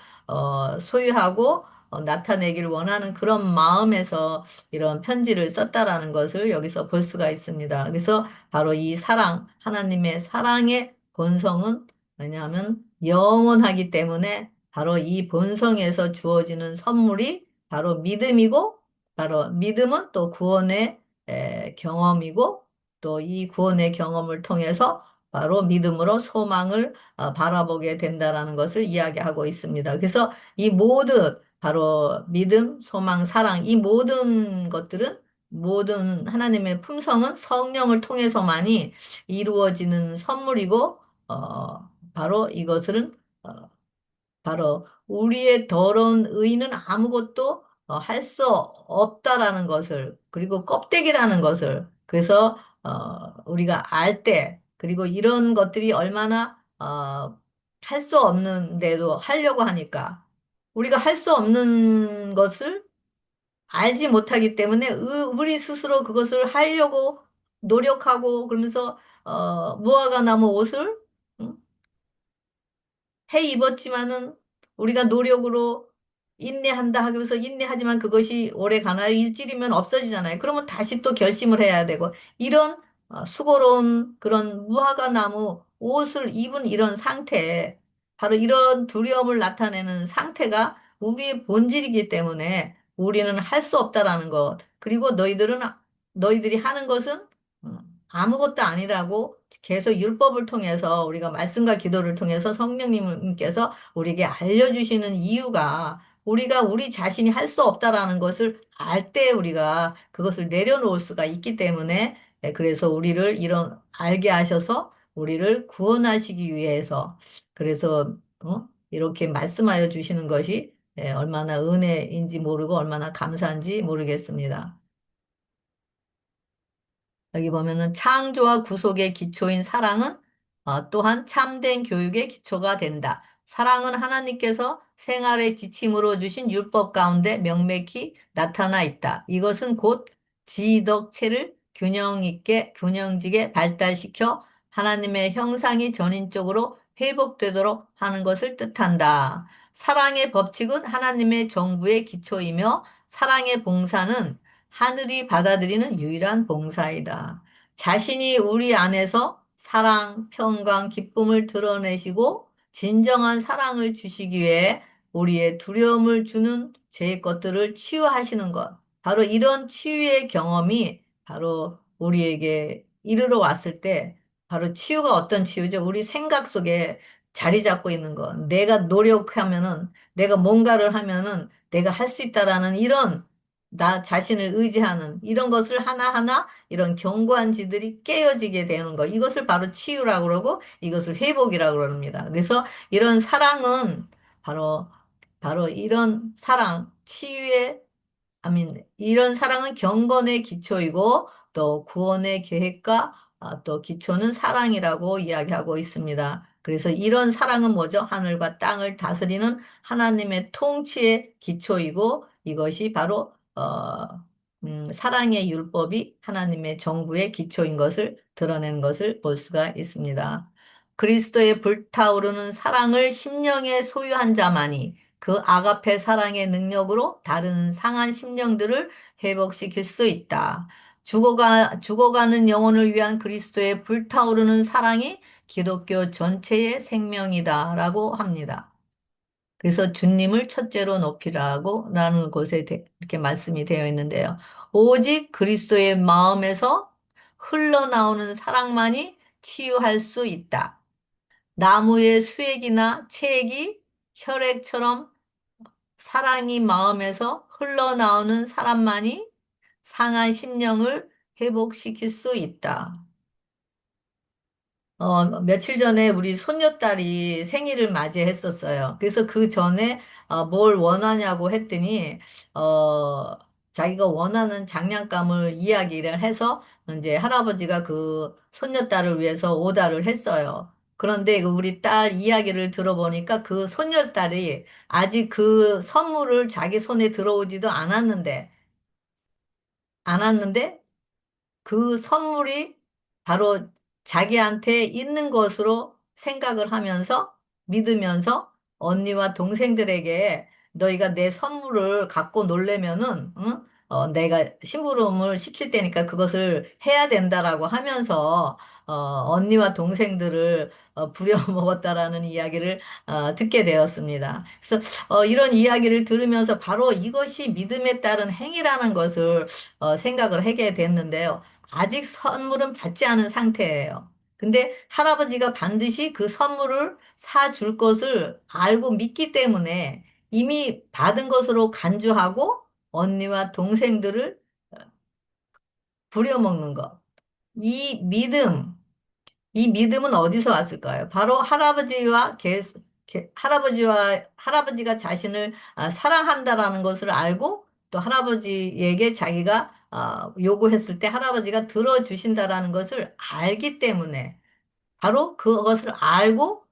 Speaker 1: 소유하고 나타내기를 원하는 그런 마음에서 이런 편지를 썼다라는 것을 여기서 볼 수가 있습니다. 그래서 바로 이 하나님의 사랑의 본성은 왜냐하면 영원하기 때문에 바로 이 본성에서 주어지는 선물이 바로 믿음이고 바로 믿음은 또 구원의 경험이고 또 이 구원의 경험을 통해서 바로 믿음으로 소망을 바라보게 된다라는 것을 이야기하고 있습니다. 그래서 이 모든 바로 믿음, 소망, 사랑 이 모든 것들은 모든 하나님의 품성은 성령을 통해서만이 이루어지는 선물이고 바로 이것은 어, 바로 우리의 더러운 의는 아무것도 할 수 없다라는 것을 그리고 껍데기라는 것을 그래서 우리가 알 때 그리고 이런 것들이 얼마나 할 수 없는데도 하려고 하니까 우리가 할 수 없는 것을 알지 못하기 때문에 우리 스스로 그것을 하려고 노력하고 그러면서 무화과 나무 옷을 응? 해 입었지만은 우리가 노력으로 인내한다 하면서 인내하지만 그것이 오래 가나요? 일주일이면 없어지잖아요. 그러면 다시 또 결심을 해야 되고 이런 수고로운 그런 무화과 나무 옷을 입은 이런 상태, 바로 이런 두려움을 나타내는 상태가 우리의 본질이기 때문에 우리는 할 수 없다라는 것. 그리고 너희들이 하는 것은 음, 아무것도 아니라고 계속 율법을 통해서 우리가 말씀과 기도를 통해서 성령님께서 우리에게 알려주시는 이유가 우리가 우리 자신이 할 수 없다라는 것을 알 때 우리가 그것을 내려놓을 수가 있기 때문에 그래서 우리를 이런 알게 하셔서 우리를 구원하시기 위해서 그래서 이렇게 말씀하여 주시는 것이 얼마나 은혜인지 모르고 얼마나 감사한지 모르겠습니다. 여기 보면은 창조와 구속의 기초인 사랑은 또한 참된 교육의 기초가 된다. 사랑은 하나님께서 생활의 지침으로 주신 율법 가운데 명백히 나타나 있다. 이것은 곧 지덕체를 균형지게 발달시켜 하나님의 형상이 전인적으로 회복되도록 하는 것을 뜻한다. 사랑의 법칙은 하나님의 정부의 기초이며 사랑의 봉사는 하늘이 받아들이는 유일한 봉사이다. 자신이 우리 안에서 사랑, 평강, 기쁨을 드러내시고 진정한 사랑을 주시기 위해 우리의 두려움을 주는 죄의 것들을 치유하시는 것. 바로 이런 치유의 경험이 바로 우리에게 이르러 왔을 때 바로 치유가 어떤 치유죠? 우리 생각 속에 자리 잡고 있는 것. 내가 노력하면은 내가 뭔가를 하면은 내가 할 수 있다라는 이런 나 자신을 의지하는 이런 것을 하나하나 이런 견고한 지들이 깨어지게 되는 거. 이것을 바로 치유라고 그러고 이것을 회복이라고 그럽니다. 그래서 이런 사랑은 바로 이런 사랑, 치유의 이런 사랑은 경건의 기초이고 또 구원의 계획과 또 기초는 사랑이라고 이야기하고 있습니다. 그래서 이런 사랑은 뭐죠? 하늘과 땅을 다스리는 하나님의 통치의 기초이고 이것이 바로 사랑의 율법이 하나님의 정부의 기초인 것을 드러낸 것을 볼 수가 있습니다. 그리스도의 불타오르는 사랑을 심령에 소유한 자만이 그 아가페 사랑의 능력으로 다른 상한 심령들을 회복시킬 수 있다. 죽어가는 영혼을 위한 그리스도의 불타오르는 사랑이 기독교 전체의 생명이다라고 합니다. 그래서 주님을 첫째로 높이라고 라는 곳에 이렇게 말씀이 되어 있는데요. 오직 그리스도의 마음에서 흘러나오는 사랑만이 치유할 수 있다. 나무의 수액이나 체액이 혈액처럼 사랑이 마음에서 흘러나오는 사람만이 상한 심령을 회복시킬 수 있다. 며칠 전에 우리 손녀딸이 생일을 맞이했었어요. 그래서 그 전에 뭘 원하냐고 했더니 자기가 원하는 장난감을 이야기를 해서 이제 할아버지가 그 손녀딸을 위해서 오다를 했어요. 그런데 그 우리 딸 이야기를 들어보니까 그 손녀딸이 아직 그 선물을 자기 손에 들어오지도 않았는데 그 선물이 바로 자기한테 있는 것으로 생각을 하면서 믿으면서 언니와 동생들에게 너희가 내 선물을 갖고 놀려면은 응? 내가 심부름을 시킬 테니까 그것을 해야 된다라고 하면서 언니와 동생들을 부려먹었다라는 이야기를 듣게 되었습니다. 그래서 이런 이야기를 들으면서 바로 이것이 믿음에 따른 행위라는 것을 생각을 하게 됐는데요. 아직 선물은 받지 않은 상태예요. 근데 할아버지가 반드시 그 선물을 사줄 것을 알고 믿기 때문에 이미 받은 것으로 간주하고 언니와 동생들을 부려먹는 것. 이 믿음, 이 믿음은 어디서 왔을까요? 바로 할아버지가 자신을 사랑한다라는 것을 알고 또 할아버지에게 자기가 요구했을 때 할아버지가 들어주신다라는 것을 알기 때문에 바로 그것을 알고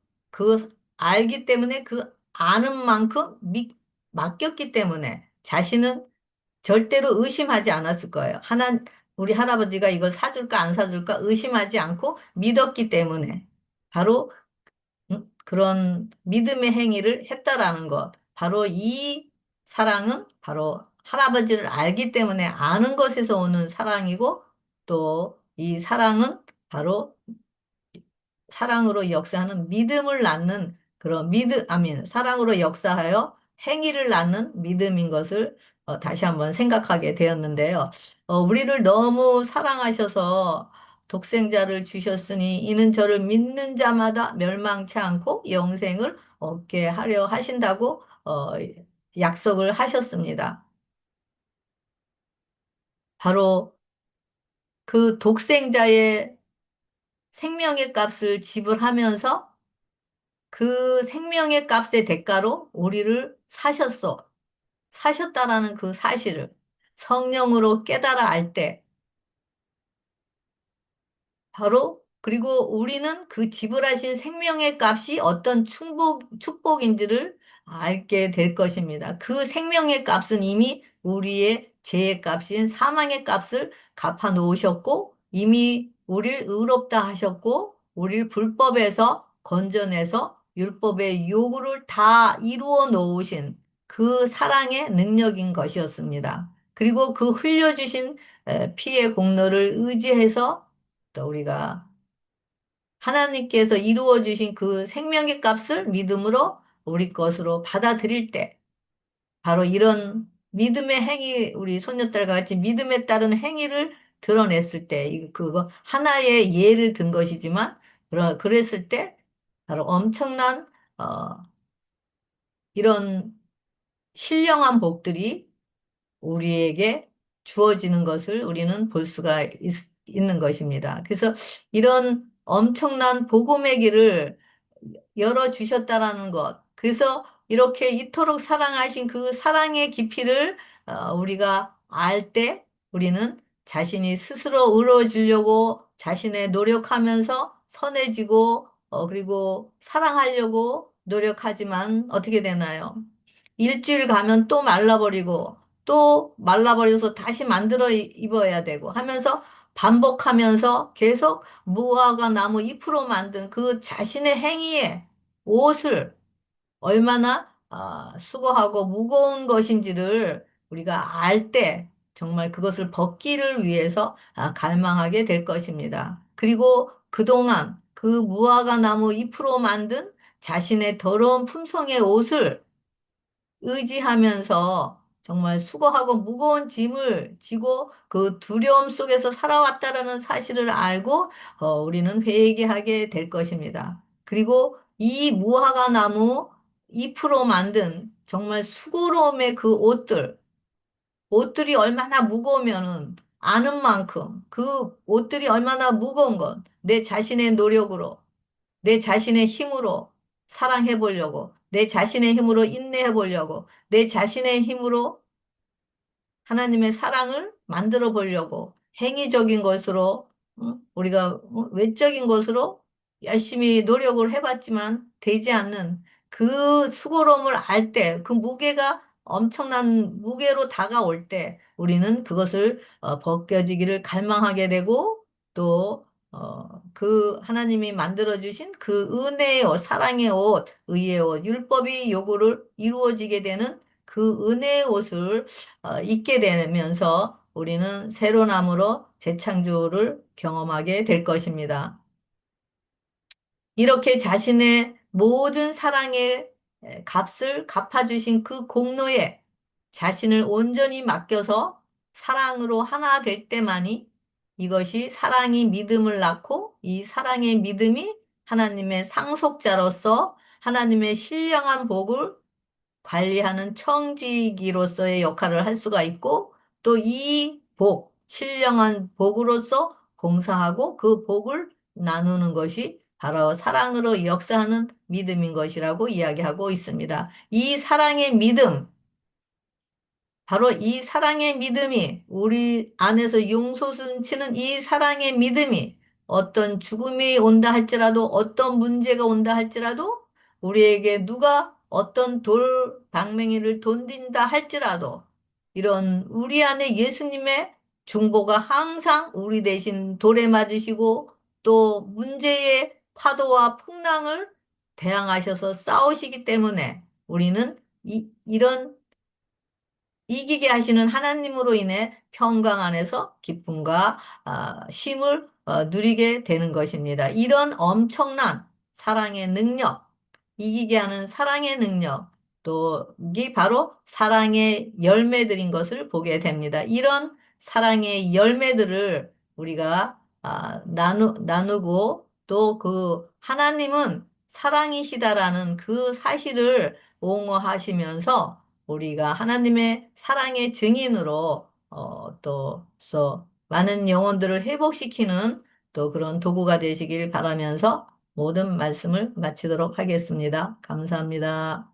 Speaker 1: 알기 때문에 그 아는 만큼 맡겼기 때문에 자신은 절대로 의심하지 않았을 거예요. 우리 할아버지가 이걸 사줄까 안 사줄까 의심하지 않고 믿었기 때문에 바로 그런 믿음의 행위를 했다라는 것. 바로 이 사랑은 바로 할아버지를 알기 때문에 아는 것에서 오는 사랑이고 또 이 사랑은 바로 사랑으로 역사하는 믿음을 낳는 그런 사랑으로 역사하여 행위를 낳는 믿음인 것을 다시 한번 생각하게 되었는데요. 우리를 너무 사랑하셔서 독생자를 주셨으니 이는 저를 믿는 자마다 멸망치 않고 영생을 얻게 하려 하신다고 약속을 하셨습니다. 바로 그 독생자의 생명의 값을 지불하면서 그 생명의 값의 대가로 우리를 사셨다라는 그 사실을 성령으로 깨달아 알 때, 바로, 그리고 우리는 그 지불하신 생명의 값이 어떤 축복인지를 알게 될 것입니다. 그 생명의 값은 이미 우리의 죄의 값인 사망의 값을 갚아 놓으셨고, 이미 우리를 의롭다 하셨고, 우리를 불법에서 건져내서 율법의 요구를 다 이루어 놓으신 그 사랑의 능력인 것이었습니다. 그리고 그 흘려주신 피의 공로를 의지해서 또 우리가 하나님께서 이루어 주신 그 생명의 값을 믿음으로 우리 것으로 받아들일 때 바로 이런 믿음의 행위 우리 손녀딸과 같이 믿음에 따른 행위를 드러냈을 때 그거 하나의 예를 든 것이지만 그랬을 때 바로 엄청난 어, 이런 신령한 복들이 우리에게 주어지는 것을 우리는 볼 수가 있는 것입니다. 그래서 이런 엄청난 복음의 길을 열어주셨다라는 것. 그래서 이렇게 이토록 사랑하신 그 사랑의 깊이를 우리가 알 때 우리는 자신이 스스로 의로워지려고 자신의 노력하면서 선해지고 그리고 사랑하려고 노력하지만 어떻게 되나요? 일주일 가면 또 말라버리고 또 말라버려서 다시 만들어 입어야 되고 하면서 반복하면서 계속 무화과 나무 잎으로 만든 그 자신의 행위에 옷을 얼마나 수고하고 무거운 것인지를 우리가 알 때 정말 그것을 벗기를 위해서 갈망하게 될 것입니다. 그리고 그동안 그 무화과 나무 잎으로 만든 자신의 더러운 품성의 옷을 의지하면서 정말 수고하고 무거운 짐을 지고 그 두려움 속에서 살아왔다라는 사실을 알고 우리는 회개하게 될 것입니다. 그리고 이 무화과 나무 잎으로 만든 정말 수고로움의 그 옷들이 얼마나 무거우면은 아는 만큼 그 옷들이 얼마나 무거운 건 내 자신의 노력으로 내 자신의 힘으로 사랑해 보려고, 내 자신의 힘으로 인내해 보려고, 내 자신의 힘으로 하나님의 사랑을 만들어 보려고 행위적인 것으로 우리가 외적인 것으로 열심히 노력을 해봤지만 되지 않는 그 수고로움을 알 때, 그 무게가 엄청난 무게로 다가올 때 우리는 그것을 벗겨지기를 갈망하게 되고 또 그 하나님이 만들어주신 그 은혜의 옷, 사랑의 옷, 의의 옷, 율법이 요구를 이루어지게 되는 그 은혜의 옷을 있게 되면서 우리는 새로남으로 재창조를 경험하게 될 것입니다. 이렇게 자신의 모든 사랑의 값을 갚아주신 그 공로에 자신을 온전히 맡겨서 사랑으로 하나 될 때만이 이것이 사랑이 믿음을 낳고 이 사랑의 믿음이 하나님의 상속자로서 하나님의 신령한 복을 관리하는 청지기로서의 역할을 할 수가 있고 또 이 복, 신령한 복으로서 봉사하고 그 복을 나누는 것이 바로 사랑으로 역사하는 믿음인 것이라고 이야기하고 있습니다. 이 사랑의 믿음, 바로 이 사랑의 믿음이 우리 안에서 용솟음치는 이 사랑의 믿음이 어떤 죽음이 온다 할지라도 어떤 문제가 온다 할지라도 우리에게 누가 어떤 방맹이를 던진다 할지라도 이런 우리 안에 예수님의 중보가 항상 우리 대신 돌에 맞으시고 또 문제의 파도와 풍랑을 대항하셔서 싸우시기 때문에 우리는 이런 이기게 하시는 하나님으로 인해 평강 안에서 기쁨과 쉼을 누리게 되는 것입니다. 이런 엄청난 사랑의 능력, 이기게 하는 사랑의 능력, 또 이게 바로 사랑의 열매들인 것을 보게 됩니다. 이런 사랑의 열매들을 우리가 나누고 또 그 하나님은 사랑이시다라는 그 사실을 옹호하시면서 우리가 하나님의 사랑의 증인으로 또서 많은 영혼들을 회복시키는 또 그런 도구가 되시길 바라면서 모든 말씀을 마치도록 하겠습니다. 감사합니다.